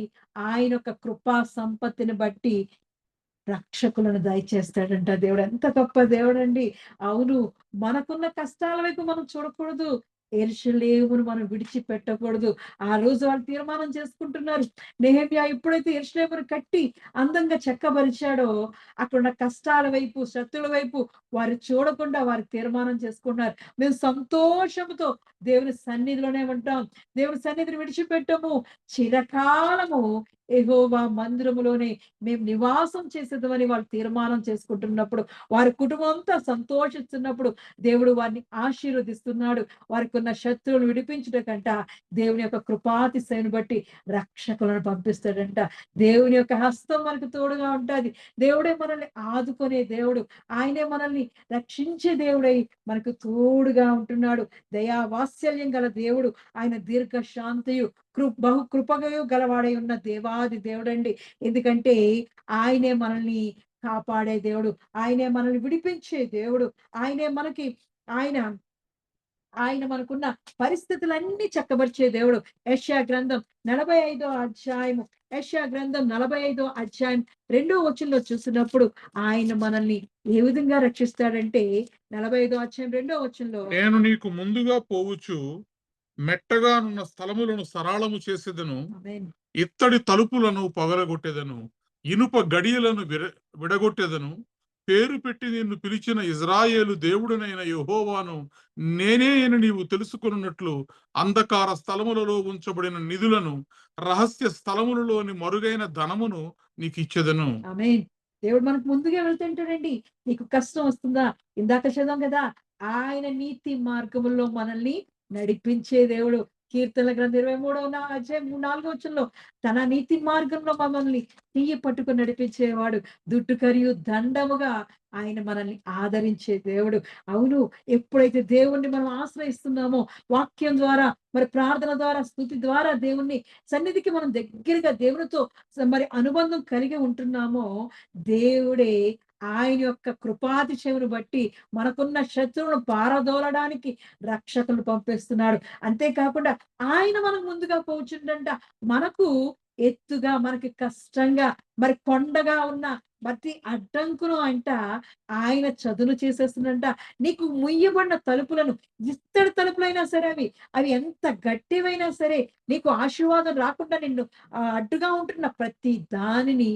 ఆయన యొక్క కృపా సంపత్తిని బట్టి రక్షకులను దయచేస్తాడంట దేవుడు. ఎంత గొప్ప దేవుడండి. అవును. మనకున్న కష్టాల వైపు మనం చూడకూడదు. యెరూషలేమును మనం విడిచిపెట్టకూడదు. ఆ రోజు వాళ్ళు తీర్మానం చేసుకుంటున్నారు. నెహెమ్యా ఎప్పుడైతే యెరూషలేమును కట్టి అందంగా చెక్కబరిచాడో, అక్కడున్న కష్టాల వైపు, శత్రువుల వైపు వారు చూడకుండా వారు తీర్మానం చేసుకున్నారు. మేము సంతోషంతో దేవుని సన్నిధిలోనే ఉంటాం. దేవుని సన్నిధిని విడిచిపెట్టము. చిరకాలము యెహోవా మందిరములోనే మేము నివాసం చేసేదమని వాళ్ళు తీర్మానం చేసుకుంటున్నప్పుడు, వారి కుటుంబం అంతా సంతోషిస్తున్నప్పుడు దేవుడు వారిని ఆశీర్వదిస్తున్నాడు. వారికున్న శత్రువులను విడిపించుటకంట దేవుని యొక్క కృపాతిశయను బట్టి రక్షకులను పంపిస్తాడంట. దేవుని యొక్క హస్తం మనకు తోడుగా ఉంటాది. దేవుడే మనల్ని ఆదుకునే దేవుడు. ఆయనే మనల్ని రక్షించే దేవుడై మనకు తోడుగా ఉంటున్నాడు. దయా వాత్సల్యం గల దేవుడు. ఆయన దీర్ఘశాంతియు బహు కృపగయు గలవాడై ఉన్న దేవాది దేవుడండి. ఎందుకంటే ఆయనే మనల్ని కాపాడే దేవుడు. ఆయనే మనల్ని విడిపించే దేవుడు. ఆయనే మనకి ఆయన ఆయన మనకున్న పరిస్థితులన్నీ చక్కబరిచే దేవుడు. యెషయా గ్రంథం 45 అధ్యాయము యెషయా గ్రంథం 45 అధ్యాయం 2 వచనంలో చూసినప్పుడు ఆయన మనల్ని ఏ విధంగా రక్షిస్తాడంటే 45 అధ్యాయం 2 వచనంలో నేను నీకు ముందుగా పోవచ్చు మెట్టగానున్న స్థలములను సరళము చేసేదను, ఆమేన్. ఇత్తడి తలుపులను పగలగొట్టెదను, ఇనుప గడియలను విడగొట్టెదను. పేరు పెట్టి నిన్ను పిలిచిన ఇజ్రాయేలు దేవుడనైన యెహోవాను నేనే అని నీవు తెలుసుకొనున్నట్లు అంధకార స్థలములలో ఉంచబడిన నిధులను, రహస్య స్థలములలోని మరుగైన ధనమును నీకిచ్చెదను. ఆమేన్. దేవుడు మనకు ముందుగా వెళ్తుంటాడండి. నీకు కష్టం వస్తుందా? ఇందాక చదివాం కదా! ఆయన నీతి మార్గములో మనల్ని నడిపించే దేవుడు. కీర్తనల గ్రంథం 23వ అధ్యాయం 4వ వచనంలో తన నీతి మార్గంలో మమ్మల్ని చెయ్యి పట్టుకొని నడిపించేవాడు. దుడ్డు కరియు దండముగా ఆయన మనల్ని ఆదరించే దేవుడు. అవును. ఎప్పుడైతే దేవుణ్ణి మనం ఆశ్రయిస్తున్నామో వాక్యం ద్వారా, మరి ప్రార్థన ద్వారా, స్తుతి ద్వారా దేవుణ్ణి సన్నిధికి మనం దగ్గరగా దేవునితో మరి అనుబంధం కలిగి ఉంటున్నామో దేవుడే ఆయన యొక్క కృపాతిశయమును బట్టి మనకున్న శత్రువును పారదోలడానికి రక్షకులను పంపిస్తున్నాడు. అంతేకాకుండా ఆయన మనకు ముందుగా పోచుండంట. మనకు ఎత్తుగా, మనకి కష్టంగా, మరి కొండగా ఉన్న ప్రతి అడ్డంకును అంట ఆయన చదును చేసేస్తుందంట. నీకు ముయ్యబడిన తలుపులను ఇత్తడి తలుపులైనా సరే అవి ఎంత గట్టివైనా సరే నీకు ఆశీర్వాదం రాకుండా నిన్ను అడ్డుగా ఉంటున్న ప్రతి దానిని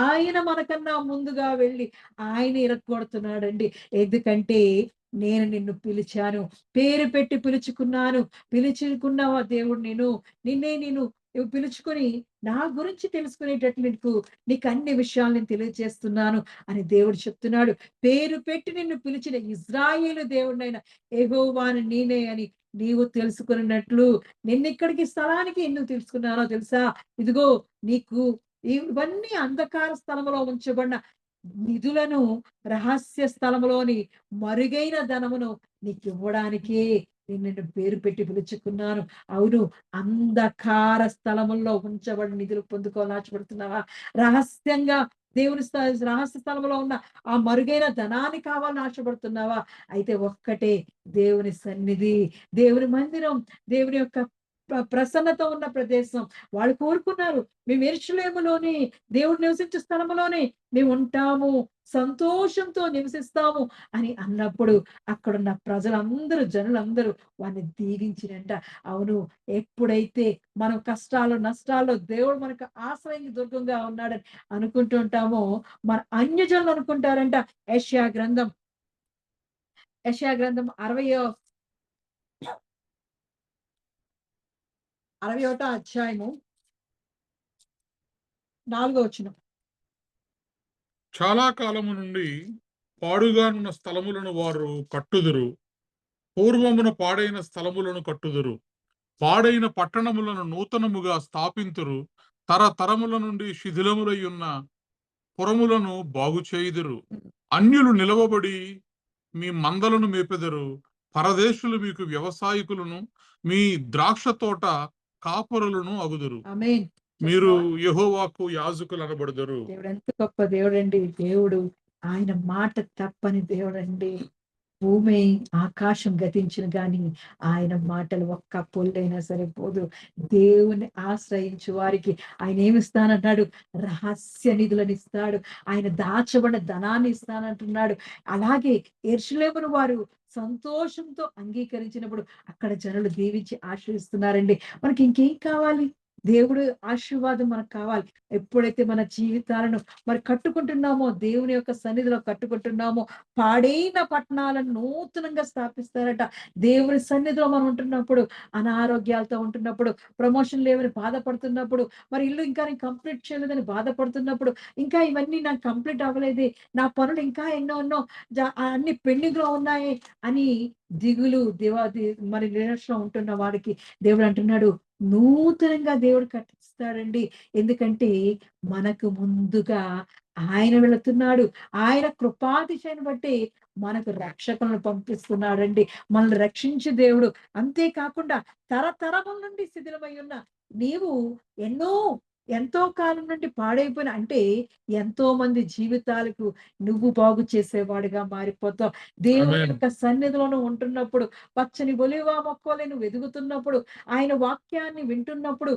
ఆయన మనకన్నా ముందుగా వెళ్ళి ఆయన ఇరగ్గొడుతున్నాడండి. ఎందుకంటే నేను నిన్ను పిలిచాను. పేరు పెట్టి పిలుచుకున్నాను. పిలుచుకున్నావా దేవుడు నిన్నే నేను పిలుచుకొని నా గురించి తెలుసుకునేటట్లు నీకు అన్ని విషయాలు నేను తెలియజేస్తున్నాను అని దేవుడు చెప్తున్నాడు. పేరు పెట్టి నిన్ను పిలిచిన ఇజ్రాయేలు దేవుడినైన యెహోవాను నేనే అని నీవు తెలుసుకున్నట్లు నిన్నిక్కడికి స్థలానికి ఎందుకు తెలుసుకున్నానో తెలుసా? ఇదిగో నీకు ఇవన్నీ అంధకార స్థలములో ఉంచబడిన నిధులను రహస్య స్థలములోని మరుగైన ధనమును నీకివ్వడానికే నిన్ను పేరు పెట్టి పిలుచుకున్నాను. అవును. అంధకార స్థలముల్లో ఉంచబడిన నిధులు పొందుకోవాలని ఆశపడుతున్నావా? రహస్యంగా దేవుని రహస్య స్థలంలో ఉన్న ఆ మరుగైన ధనాన్ని కావాలని ఆశపడుతున్నావా? అయితే ఒక్కటే దేవుని సన్నిధి, దేవుని మందిరం, దేవుని యొక్క ప్రసన్నత ఉన్న ప్రదేశం. వాళ్ళు కోరుకున్నారు. మేము యెరూషలేములోనే దేవుడు నివసించే స్థలములోనే మేము ఉంటాము. సంతోషంతో నివసిస్తాము అని అన్నప్పుడు అక్కడున్న ప్రజలందరూ, జనులందరూ వారిని దీవించిరంట. అవును. ఎప్పుడైతే మనం కష్టాలు, నష్టాల్లో దేవుడు మనకు ఆశ్రయం దుర్గంగా ఉన్నాడని అనుకుంటూ ఉంటామో, మన అన్యజనులు అనుకుంటారంట. యెషయా గ్రంథం 61వ అధ్యాయము 4వ వచనం. చాలా కాలము నుండి పాడుగానున్న స్థలములను వారు కట్టుదురు. పూర్వమున పాడైన స్థలములను కట్టుదురు. పాడైన పట్టణములను నూతనముగా స్థాపింతురు. తరతరముల నుండి శిథిలములై ఉన్న పురములను బాగు చేయుదురు. అన్యులు నిలవబడి మీ మందలను మేపెదరు. పరదేశులు మీకు వ్యవసాయకులను, మీ ద్రాక్ష తోట కాపరులను అగుదురు. ఆమేన్. మీరు యెహోవాకు యాజకులు అనబడుదురు. దేవుడు ఎంత గొప్ప దేవుడండి. దేవుడు ఆయన మాట తప్పని దేవుడండి. భూమి, ఆకాశం గతించిన గాని ఆయన మాటలు ఒక్క పొల్లైనా సరే పోదు. దేవుని ఆశ్రయించు వారికి ఆయన ఏమిస్తానంటున్నాడు? రహస్య నిధులను ఇస్తాడు. ఆయన దాచబడిన ధనాన్ని ఇస్తానంటున్నాడు. అలాగే యెరూషలేమును వారు సంతోషంతో అంగీకరించినప్పుడు అక్కడ జనులు దీవించి ఆశీర్వదిస్తున్నారండి. మనకి ఇంకేం కావాలి? దేవుడు ఆశీర్వాదం మనకు కావాలి. ఎప్పుడైతే మన జీవితాలను మరి కట్టుకుంటున్నామో, దేవుని యొక్క సన్నిధిలో కట్టుకుంటున్నామో, పాడైన పట్టణాలను నూతనంగా స్థాపిస్తారట. దేవుని సన్నిధిలో మనం ఉంటున్నప్పుడు, అనారోగ్యాలతో ఉంటున్నప్పుడు, ప్రమోషన్ లేవని బాధపడుతున్నప్పుడు, మరి ఇల్లు ఇంకా నేను కంప్లీట్ చేయలేదని బాధపడుతున్నప్పుడు, ఇంకా ఇవన్నీ నాకు కంప్లీట్ అవ్వలేదే, నా పనులు ఇంకా ఎన్నో ఎన్నో అన్ని పెండింగ్‌లో ఉన్నాయి అని దిగులు, మరి నిరాశలో ఉంటున్న వాడికి దేవుడు అంటున్నాడు, నూతనంగా దేవుడు కట్టిస్తాడండి. ఎందుకంటే మనకు ముందుగా ఆయన వెళుతున్నాడు. ఆయన కృపాతిశయను బట్టి మనకు రక్షకులను పంపిస్తున్నాడండి. మనల్ని రక్షించే దేవుడు. అంతే కాకుండా తరతరముల నుండి శిథిలమై ఉన్న నీవు ఎన్నో ఎంతో కాలం నుండి పాడైపోయిన అంటే ఎంతో మంది జీవితాలకు నువ్వు బాగు చేసేవాడిగా మారిపోతావు. దేవుని ఆమేన్. యొక్క సన్నిధిలో నువ్వు ఉంటున్నప్పుడు, పచ్చని ఒలీవ మొక్కవలె నువ్వు ఎదుగుతున్నప్పుడు, ఆయన వాక్యాన్ని వింటున్నప్పుడు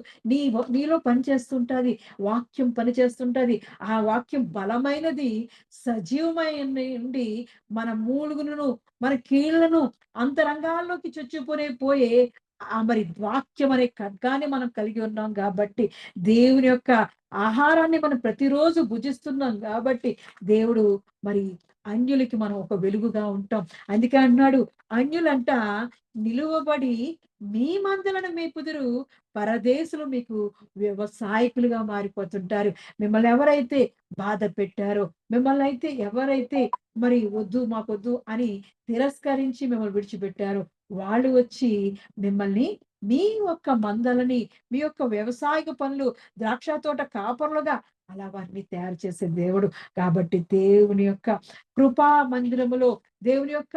నీలో పనిచేస్తుంటది. వాక్యం పనిచేస్తుంటది. ఆ వాక్యం బలమైనది, సజీవమైనది మన మూలుగులను, మన కీళ్లను అంతరంగాల్లోకి పోయే మరి వాక్యం అనే ఖడ్గాన్ని మనం కలిగి ఉన్నాం కాబట్టి, దేవుని యొక్క ఆహారాన్ని మనం ప్రతిరోజు భుజిస్తున్నాం కాబట్టి, దేవుడు మరి అన్యులకి మనం ఒక వెలుగుగా ఉంటాం. అందుకే అన్నాడు, అన్యులంట నిలువబడి మీ మందలను మేపుదురు, పరదేశులు మీకు వ్యవసాయకులుగా మారిపోతుంటారు. మిమ్మల్ని ఎవరైతే బాధ పెట్టారో, మిమ్మల్ని అయితే ఎవరైతే మరి వద్దు మాకొద్దు అని తిరస్కరించి మిమ్మల్ని విడిచిపెట్టారో, వాళ్ళు వచ్చి మిమ్మల్ని మీ యొక్క మందలని, మీ యొక్క వ్యవసాయక పనులు, ద్రాక్ష తోట కాపరులుగా అలావన్నీ తయారు చేసే దేవుడు. కాబట్టి దేవుని యొక్క కృపా మందిరములో, దేవుని యొక్క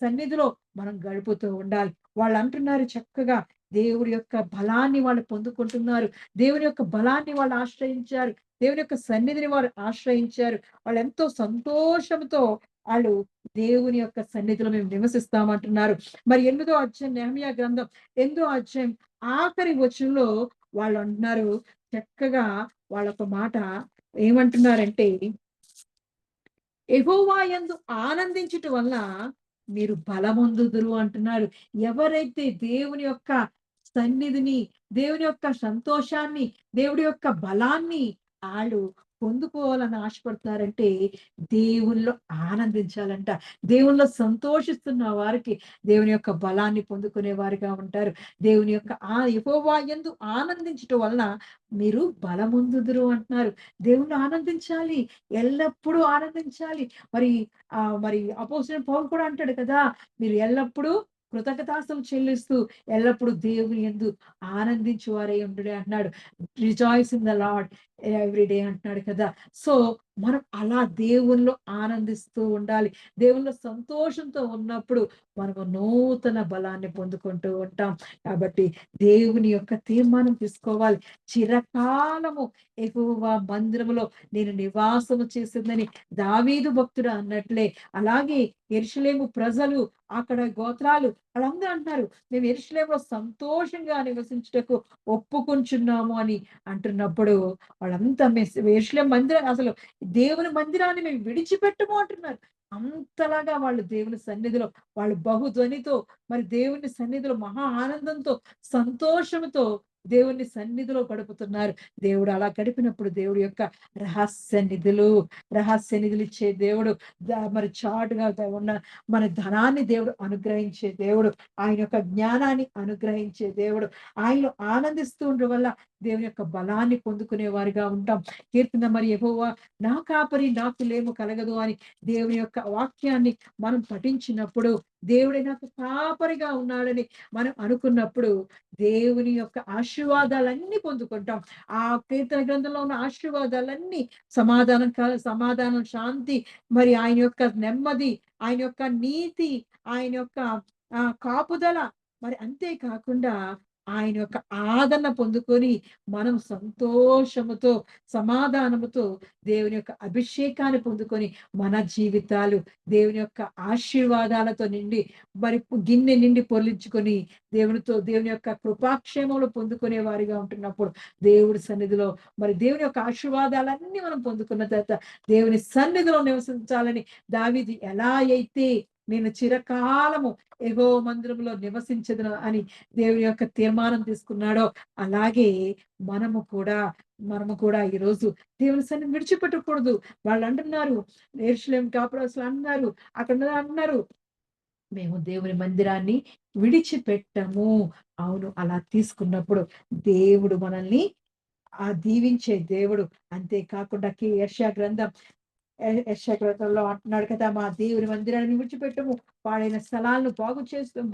సన్నిధిలో మనం గడుపుతూ ఉండాలి. వాళ్ళు అంటున్నారు చక్కగా, దేవుడి యొక్క బలాన్ని వాళ్ళు పొందుకుంటున్నారు. దేవుని యొక్క బలాన్ని వాళ్ళు ఆశ్రయించారు. దేవుని యొక్క సన్నిధిని వారు ఆశ్రయించారు. వాళ్ళు ఎంతో సంతోషంతో వాళ్ళు దేవుని యొక్క సన్నిధిలో మేము నివసిస్తామంటున్నారు. మరి 8దో అధ్యాయం నెహెమీయా గ్రంథం 8దో అధ్యాయం ఆఖరి వచనంలో వాళ్ళు అంటున్నారు చక్కగా, వాళ్ళొక మాట ఏమంటున్నారంటే, యెహోవా యందు ఆనందించుట వలన మీరు బలమొందుదురు అంటున్నారు. ఎవరైతే దేవుని యొక్క సన్నిధిని, దేవుని యొక్క సంతోషాన్ని, దేవుడి యొక్క బలాన్ని ఆళ్ళు పొందుకోవాలని ఆశపడతారంటే, దేవునిలో ఆనందించాలంట. దేవునిలో సంతోషిస్తున్న వారికి దేవుని యొక్క బలాన్ని పొందుకునే వారిగా ఉంటారు. దేవుని యొక్క యెహోవా యందు ఆనందించుట వలన మీరు బలమొందుదురు అంటున్నారు. దేవుణ్ణి ఆనందించాలి. ఎల్లప్పుడూ ఆనందించాలి. మరి మరి అపోస్తలుడైన పౌలు కూడా అంటాడు కదా! మీరు ఎల్లప్పుడూ కృతజ్ఞతాస్తుతులు చెల్లిస్తూ ఎల్లప్పుడూ దేవుని యందు ఆనందించు వారై ఉండుడి అంటున్నాడు. Rejoice in the lord every day అంటున్నాడు కదా! సో, మనం అలా దేవునిలో ఆనందిస్తూ ఉండాలి. దేవునిలో సంతోషంతో ఉన్నప్పుడు మనము నూతన బలాన్ని పొందుకుంటూ ఉంటాం. కాబట్టి దేవుని యొక్క తీర్మానం తీసుకోవాలి. చిరకాలము యెహోవా మందిరములో నేను నివాసము చేసిందని దావీదు భక్తుడు అన్నట్లే, అలాగే యెరూషలేము ప్రజలు, అక్కడ గోత్రాలు వాళ్ళందరూ అంటున్నారు, మేము యెరూషలేములో సంతోషంగా నివసించుటకు ఒప్పుకొంచున్నాము అని అంటున్నప్పుడు, వాళ్ళంతా యెరూషలేము మందిరం అసలు దేవుని మందిరాన్ని మేము విడిచిపెట్టము అంటున్నారు. అంతలాగా వాళ్ళు దేవుని సన్నిధిలో వాళ్ళు బహుధ్వనితో మరి దేవుని సన్నిధిలో మహా ఆనందంతో, సంతోషంతో దేవుని సన్నిధిలో గడుపుతున్నారు. దేవుడు అలా గడిపినప్పుడు దేవుడి యొక్క రహస్య నిధులు ఇచ్చే దేవుడు, మరి చాటుగా ఉన్న మన ధనాన్ని దేవుడు అనుగ్రహించే దేవుడు, ఆయన యొక్క జ్ఞానాన్ని అనుగ్రహించే దేవుడు. ఆయనలో ఆనందిస్తూ ఉండడం వల్ల దేవుని యొక్క బలాన్ని పొందుకునే వారిగా ఉంటాం. కీర్తన మరి యెహోవా నా కాపరి నాకు లేము కలగదు అని దేవుని యొక్క వాక్యాన్ని మనం పఠించినప్పుడు, దేవుడే నాకు కాపరిగా ఉన్నాడని మనం అనుకున్నప్పుడు దేవుని యొక్క ఆశీర్వాదాలన్నీ పొందుకుంటాం. ఆ కీర్తన గ్రంథంలో ఉన్న ఆశీర్వాదాలన్నీ సమాధానం, శాంతి, మరి ఆయన యొక్క నెమ్మది, ఆయన యొక్క నీతి, ఆయన యొక్క కాపుదల, మరి అంతే కాకుండా ఆయన యొక్క ఆదరణ పొందుకొని మనం సంతోషముతో, సమాధానముతో దేవుని యొక్క అభిషేకాన్ని పొందుకొని మన జీవితాలు దేవుని యొక్క ఆశీర్వాదాలతో నిండి మరి గిన్నె నిండి పొర్లించుకొని దేవుని యొక్క కృపాక్షేమములు పొందుకునే వారిగా ఉంటున్నప్పుడు, దేవుడి సన్నిధిలో మరి దేవుని యొక్క ఆశీర్వాదాలన్నీ మనం పొందుకున్న తర్వాత దేవుని సన్నిధిలో నివసించాలని దావీదు ఎలా అయితే నేను చిరకాలము యెహోవా మందిరంలో నివసించదును అని దేవుని యొక్క తీర్మానం తీసుకున్నాడో, అలాగే మనము కూడా ఈరోజు దేవుని సన్నిధిని విడిచిపెట్టకూడదు. వాళ్ళు అంటున్నారు, యెరూషలేము కాపురస్తులు అన్నారు, అక్కడ అంటున్నారు, మేము దేవుని మందిరాన్ని విడిచిపెట్టము. అవును. అలా తీసుకున్నప్పుడు దేవుడు మనల్ని దీవించే దేవుడు. అంతే కాకుండా యెషయా గ్రంథం యెషయా గ్రంథంలో అంటున్నాడు కదా! మా దేవుని మందిరాన్ని విడిచిపెట్టము. పాడైన స్థలాలను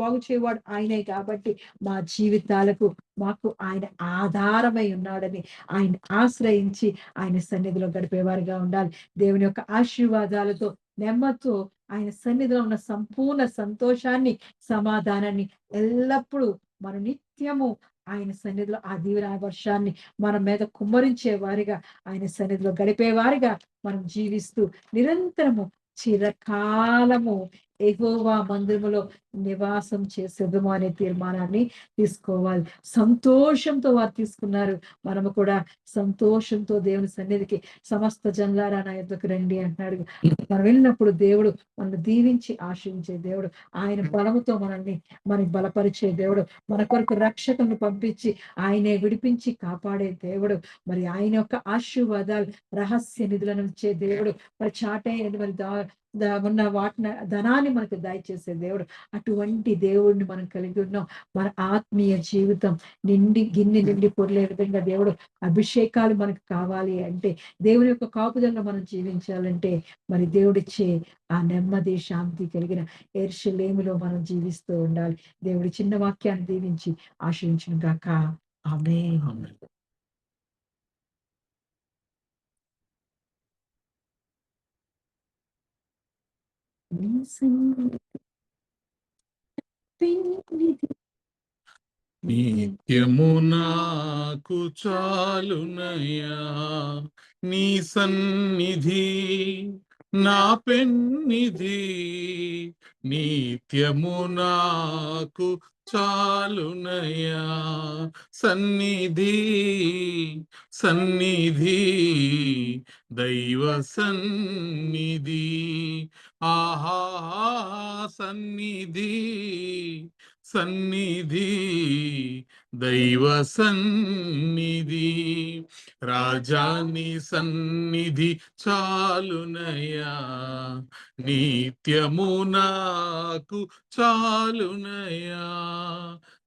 బాగు చేయవాడు ఆయనే కాబట్టి మా జీవితాలకు మాకు ఆయన ఆధారమై ఉన్నాడని ఆయన్ని ఆశ్రయించి ఆయన సన్నిధిలో గడిపేవారుగా ఉండాలి. దేవుని యొక్క ఆశీర్వాదాలతో, నెమ్మదితో ఆయన సన్నిధిలో ఉన్న సంపూర్ణ సంతోషాన్ని, సమాధానాన్ని ఎల్లప్పుడూ మనం నిత్యము ఆయన సన్నిధిలో ఆ దీవెన వర్షాన్ని మన మీద కుమ్మరించే వారిగా, ఆయన సన్నిధిలో గడిపేవారిగా మనం జీవిస్తూ నిరంతరము చిరకాలము యెహోవా మందిరములో నివాసం చేసేదము అనే తీర్మానాన్ని తీసుకోవాలి. సంతోషంతో వారు తీసుకున్నారు. మనము కూడా సంతోషంతో దేవుని సన్నిధికి సమస్త జనులారా నా యొద్దకు రండి అంటున్నాడు. మనం వెళ్ళినప్పుడు దేవుడు మనల్ని దీవించి ఆశీర్వదించే దేవుడు. ఆయన బలముతో మనకి బలపరిచే దేవుడు. మన కొరకు రక్షకులను పంపించి ఆయనే విడిపించి కాపాడే దేవుడు. మరి ఆయన యొక్క ఆశీర్వాదాలు, రహస్య నిధులను ఇచ్చే దేవుడు. మరి చాటైనది మరి ఉన్న ధనాన్ని మనకు దయచేసే దేవుడు. అటువంటి దేవుడిని మనం కలిగి ఉన్నాం. మన ఆత్మీయ జీవితం గిన్నె నిండి పొర్లే విధంగా దేవుడు అభిషేకాలు మనకు కావాలి అంటే, దేవుని యొక్క కాపుదలలో మనం జీవించాలంటే, మరి దేవుడిచ్చే ఆ నెమ్మది, శాంతి కలిగిన యెరూషలేములో మనం జీవిస్తూ ఉండాలి. దేవుడి చిన్న వాక్యాన్ని దీవించి ఆశీర్వదించును గాక. ఆమేన్. ఆమేన్. నీ సన్నిధి నిత్యము నాకు చాలునయ్యా, నీ సన్నిధి నా పెన్నిధి. నిత్యము నాకు చాలునయ్యా, సన్నిధి సన్నిధి దైవ సన్నిధి. ఆహా సన్నిధి సన్నిధి దైవ సన్నిధి. రాజాని సన్నిధి చాలునయ్యా, నిత్యము నాకు చాలునయ్యా.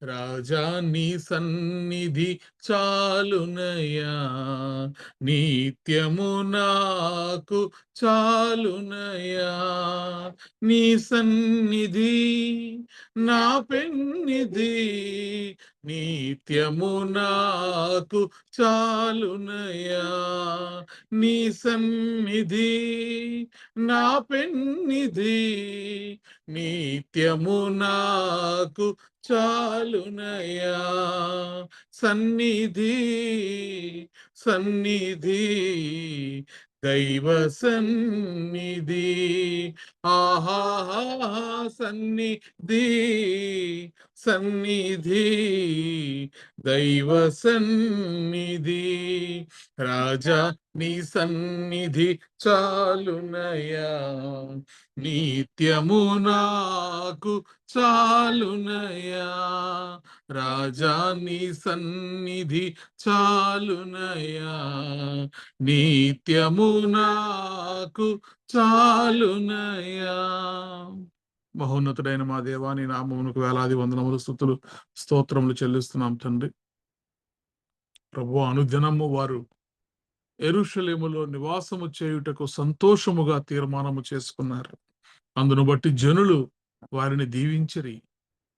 రాజాని సన్నిధి చాలునయ్యా, నిత్యము నాకు చాలునయ్యా. నీ సన్నిధి నా పెన్నిధి, నిత్యము నాకు చాలునయ్యా. నీ సన్నిధి నా పెన్నిధి, నిత్యము నాకు చాలునయ్యా. సన్నిధి సన్నిధి దైవ సన్నిధి. ఆహా సన్నిధి సన్నిధి దైవ సన్నిధి. రాజా నీ సన్నిధి చాలునయ్యా, నిత్యము నాకు చాలునయ్యా. రాజా నీ సన్నిధి చాలునయ్యా, నిత్యము నాకు చాలునయ్యా. మహోన్నతుడైన మా దేవా, నీ నామమునకు వేలాది వందనములు, స్తుతులు, స్తోత్రములు చెల్లిస్తున్నాం తండ్రి. ప్రభువా, అనుదినము వారు యెరూషలేములో నివాసము చేయుటకు సంతోషముగా తీర్మానము చేసుకున్నారు. అందును బట్టి జనులు వారిని దీవించిరి.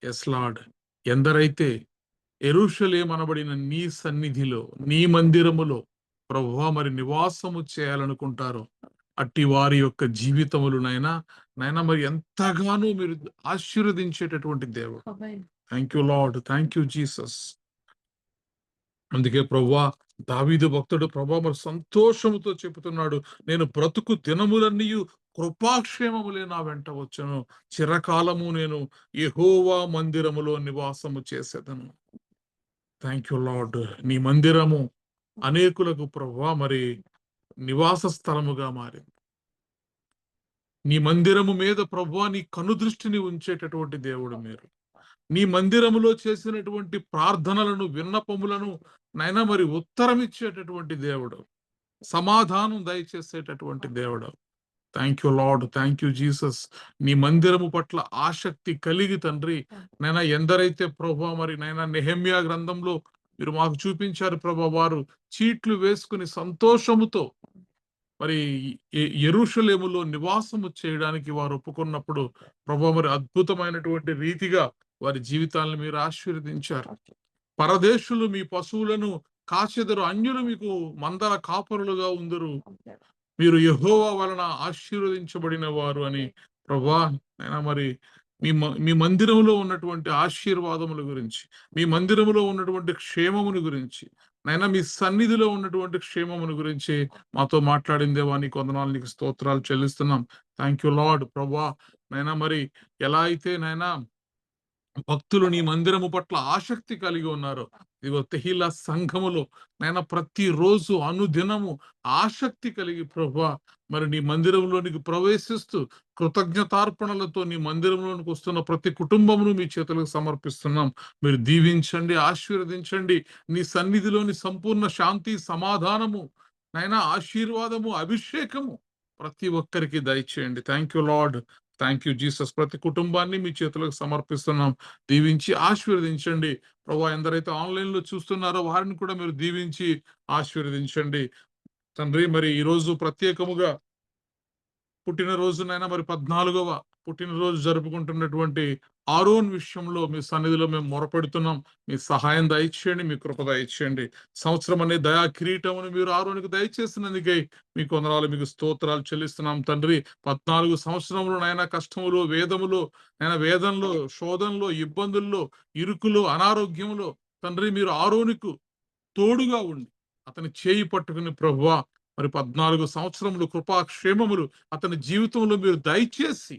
ఎస్ లార్డ్, ఎందరైతే యెరూషలేము అనబడిన నీ సన్నిధిలో, నీ మందిరములో ప్రభువా మరి నివాసము చేయాలనుకుంటారో అట్టి వారి యొక్క జీవితములనైనా మరి ఎంతగానో మీరు ఆశీర్వదించేటటువంటి దేవుడు. ఆమేన్. Thank you Lord, thank you Jesus. అందుకే ప్రభువా, దావీదు భక్తుడు ప్రభువా మరి సంతోషముతో చెబుతున్నాడు, నేను బ్రతుకు దినములన్నీయు కృపాక్షేమములే నా వెంట వచ్చును, చిరకాలము నేను యెహోవా మందిరములో నివాసము చేసేదను. Thank you lord. నీ మందిరము అనేకులకు ప్రభువా మరి నివాస స్థలముగా మారింది. నీ మందిరము మీద ప్రభువా నీ కనుదృష్టిని ఉంచేటటువంటి దేవుడు మీరు. నీ మందిరములో చేసినటువంటి ప్రార్థనలను, విన్నపములను నైనా మరి ఉత్తరం ఇచ్చేటటువంటి దేవుడు, సమాధానం దయచేసేటటువంటి దేవుడు. Thank you Lord, thank you Jesus. నీ మందిరము పట్ల ఆసక్తి కలిగి తండ్రి నైనా ఎందరైతే ప్రభువా మరి నైనా నెహెమ్యా గ్రంథంలో మీరు మాకు చూపించారు ప్రభువా, వారు చీట్లు వేసుకుని సంతోషముతో మరి యెరూషలేములో నివాసము చేయడానికి వారు ఒప్పుకున్నప్పుడు ప్రభువా మరి అద్భుతమైనటువంటి రీతిగా వారి జీవితాలను మీరు ఆశీర్వదించారు. పరదేశులు మీ పశువులను కాచెదరు, అన్యులు మీకు మందల కాపరులుగా ఉందరు, మీరు యెహోవా వలన ఆశీర్వదించబడిన వారు అని ప్రభువా నైనా మరి మీ మందిరంలో ఉన్నటువంటి ఆశీర్వాదముల గురించి, మీ మందిరంలో ఉన్నటువంటి క్షేమమును గురించి, నైనా మీ సన్నిధిలో ఉన్నటువంటి క్షేమమును గురించి మాతో మాట్లాడిన దేవా నీకు వందనాలు, నీకు స్తోత్రాలు చెల్లిస్తున్నాం. Thank you lord. ప్రభువా నైనా మరి ఎలా అయితే నైనా భక్తులు నీ మందిరము పట్ల ఆసక్తి కలిగి ఉన్నారు, ఇదిగో తెహిలా సంఘములో నైనా ప్రతిరోజు అనుదినము ఆసక్తి కలిగి ప్రభువా మరి నీ మందిరంలోనికి ప్రవేశిస్తూ కృతజ్ఞతార్పణలతో నీ మందిరంలోనికి వస్తున్న ప్రతి కుటుంబమును మీ చేతులకు సమర్పిస్తున్నాం. మీరు దీవించండి, ఆశీర్వదించండి. నీ సన్నిధిలోని సంపూర్ణ శాంతి, సమాధానము నైనా ఆశీర్వాదము, అభిషేకము ప్రతి ఒక్కరికి దయచేయండి. Thank you Lord, thank you Jesus. ప్రతి కుటుంబాన్ని మీ చేతులకు సమర్పిస్తున్నాం. దీవించి ఆశీర్వదించండి ప్రభువా. ఎందరైతే ఆన్లైన్ లో చూస్తున్నారో వారిని కూడా మీరు దీవించి ఆశీర్వదించండి తండ్రి. మరి ఈ రోజు ప్రత్యేకముగా పుట్టినరోజునైనా మరి 14వ పుట్టినరోజు జరుపుకుంటున్నటువంటి ఆరోన్ విషయంలో మీ సన్నిధిలో మేము మొరపెడుతున్నాం. మీ సహాయం దయచేయండి, మీ కృప దయచేయండి. సంవత్సరం అనే దయా కిరీటమును మీరు ఆరోనికి దయచేసినందుకే మీకు వందనాలు, మీకు స్తోత్రాలు చెల్లిస్తున్నాం తండ్రి. 14 సంవత్సరములు నాయన కష్టములు, వేదంలో, శోధనలో, ఇబ్బందుల్లో, ఇరుకులో, అనారోగ్యములో తండ్రి మీరు ఆరోనికి తోడుగా ఉండి అతని చేయి పట్టుకుని ప్రభువా మరి 14 సంవత్సరములు కృపాక్షేమములు అతని జీవితంలో మీరు దయచేసి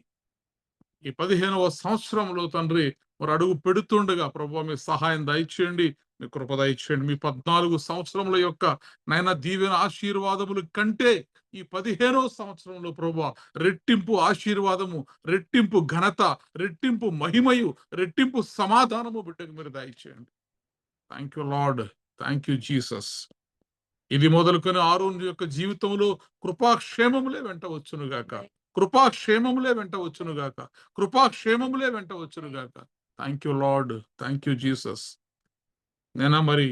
ఈ 15వ సంవత్సరంలో తండ్రి మరి అడుగు పెడుతుండగా ప్రభువా మీ సహాయం దయచేయండి, మీ కృప దయచేయండి. మీ 14 సంవత్సరముల యొక్క నైనా దీవెన ఆశీర్వాదములు కంటే ఈ 15వ సంవత్సరంలో ప్రభువా రెట్టింపు ఆశీర్వాదము, రెట్టింపు ఘనత, రెట్టింపు మహిమయు, రెట్టింపు సమాధానము బిడ్డకు మీరు దయచేయండి. Thank you Lord, thank you Jesus. ఇది మొదలుకొని ఆరోన్ యొక్క జీవితంలో కృపాక్షేమములే వెంట వచ్చునుగాక, కృపాక్షేమములే వెంట వచ్చునుగాక, కృపాక్షేమములే వెంట వచ్చునుగాక. Thank you Lord, thank you Jesus. నేనా మరి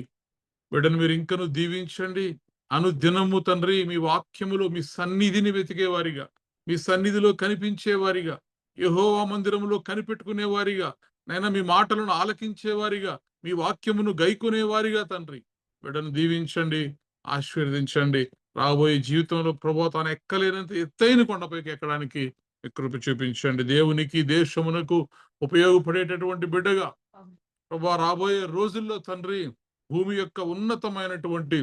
బిడ్డను మీరు ఇంకను దీవించండి. అనుదినము తండ్రి మీ వాక్యములో మీ సన్నిధిని వెతికేవారిగా, మీ సన్నిధిలో కనిపించేవారిగా, యెహోవా మందిరములో కనిపెట్టుకునేవారిగా, నైనా మీ మాటలను ఆలకించేవారిగా, మీ వాక్యమును గైకొనేవారిగా తండ్రి బిడ్డను దీవించండి, ఆశీర్వదించండి. రాబోయే జీవితంలో ప్రభువా తాను ఎక్కలేనంత ఎత్తైన కొండపైకి ఎక్కడానికి కృప చూపించండి. దేవునికి, దేశమునకు ఉపయోగపడేటటువంటి బిడ్డగా ప్రభువా రాబోయే రోజుల్లో తండ్రి భూమి యొక్క ఉన్నతమైనటువంటి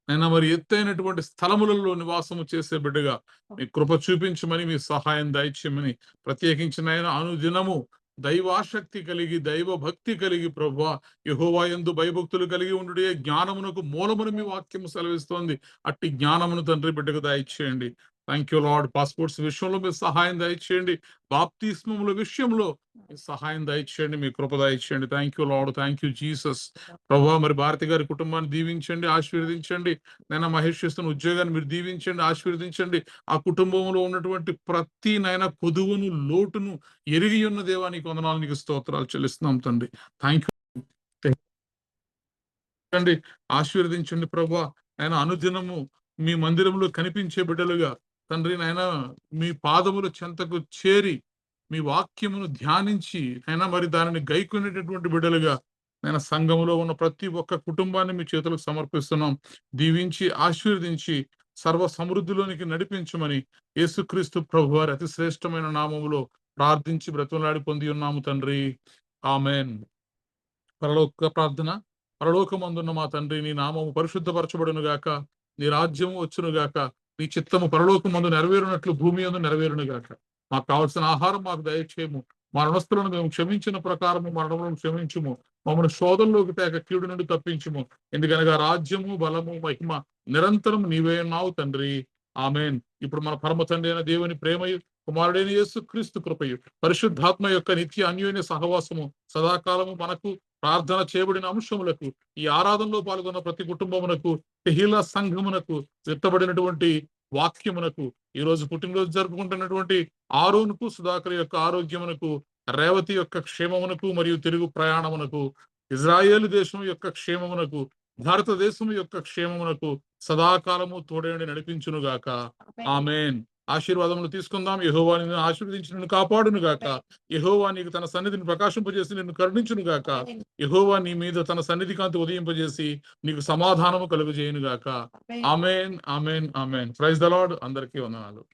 నైనా మరి ఎత్తైనటువంటి స్థలములలో నివాసము చేసే బిడ్డగా మీ కృప చూపించమని, మీ సహాయం దయచేయమని, ప్రత్యేకించిన అనుదినము దైవాసక్తి కలిగి, దైవ భక్తి కలిగి ప్రభువా యెహోవా యందు భయభక్తులు కలిగి ఉండుటే జ్ఞానమునకు మూలమును మీ వాక్యము సెలవిస్తోంది. అట్టి జ్ఞానమును తండ్రి బిడ్డకు దయచేయండి. Thank you lord. పాస్పోర్ట్స్ విషయంలో మీరు సహాయం దయచేయండి, బాప్తిస్మముల విషయంలో మీ సహాయం దయచేయండి, మీ కృప దయచేయండి. Thank you Lord, thank you Jesus. ప్రభువా మరి భారతి గారి కుటుంబాన్ని దీవించండి, ఆశీర్వదించండి. నైనా మహేష్ చేస్తున్న ఉద్యోగాన్ని మీరు దీవించండి, ఆశీర్వదించండి. ఆ కుటుంబంలో ఉన్నటువంటి ప్రతి నైనా కొదువును, లోటును ఎరిగి ఉన్న దేవా నీకు వందనాలు, నీకు స్తోత్రాలు చెల్లిస్తున్నాం తండ్రి. థ్యాంక్ యూ అండి. ఆశీర్వదించండి ప్రభువా. ఆయన అనుదినము మీ మందిరంలో కనిపించే బిడ్డలుగా తండ్రి నాయన మీ పాదముల చెంతకు చేరి మీ వాక్యమును ధ్యానించి అయినా మరి దానిని గైకొనేటటువంటి బిడ్డలుగా నేను సంఘములో ఉన్న ప్రతి ఒక్క కుటుంబాన్ని మీ చేతులకు సమర్పిస్తున్నాం. దీవించి ఆశీర్వదించి సర్వ సమృద్ధిలోనికి నడిపించమని యేసుక్రీస్తు ప్రభువారి అతి శ్రేష్టమైన నామములో ప్రార్థించి బ్రతిమలాడి పొంది ఉన్నాము తండ్రి. ఆమెన్. పరలోక ప్రార్థన. పరలోకమందున్న మా తండ్రి, నీ నామము పరిశుద్ధపరచబడును గాక, నీ రాజ్యము వచ్చును గాక, నీ చిత్తము పరలోకమందు నెరవేరునట్లు భూమి యందు నెరవేరును గాక. మాకు కావలసిన ఆహారం మాకు దయచేయము. మా రుణస్థులను మేము క్షమించిన ప్రకారము మరణములను క్షమించుము. మమ్మల్ని శోధనలోకి తేక కీడు నుండి తప్పించుము. ఎందుకనగా రాజ్యము, బలము, మహిమ నిరంతరం నీవే ఉన్నావు తండ్రి. ఆమేన్. ఇప్పుడు మన పరమ తండ్రి అయిన దేవుని ప్రేమయు, కుమారుడైన యేసు క్రీస్తు కృపయు, పరిశుద్ధాత్మ యొక్క నిత్య అన్యోన్య సహవాసము సదాకాలము మనకు, ప్రార్థన చేయబడిన అంశములకు, ఈ ఆరాధనలో పాల్గొన్న ప్రతి కుటుంబమునకు, తెహిలా సంఘమునకు, విత్తబడినటువంటి వాక్యమునకు, ఈ రోజు పుట్టినరోజు జరుపుకుంటున్నటువంటి ఆరోనుకు, సుధాకర్ యొక్క ఆరోగ్యమునకు, రేవతి యొక్క క్షేమమునకు మరియు తిరుగు ప్రయాణమునకు, ఇజ్రాయేలు దేశం యొక్క క్షేమమునకు, భారతదేశం యొక్క క్షేమమునకు సదాకాలము తోడేండి నడిపించును గాక. ఆమేన్. ఆశీర్వాదములు తీసుకుందాం. యెహోవా నిన్ను ఆశీర్వదించి నిన్ను కాపాడును గాక. యెహోవా నీకు తన సన్నిధిని ప్రకాశింపజేసి నిన్ను కరుణించును గాక. యెహోవా నీ మీద తన సన్నిధి కాంతి ఉదయింపజేసి నీకు సమాధానము కలుగజేయును గాక. ఆమేన్, ఆమేన్, ఆమేన్. Praise the Lord. అందరికీ వందనాలు.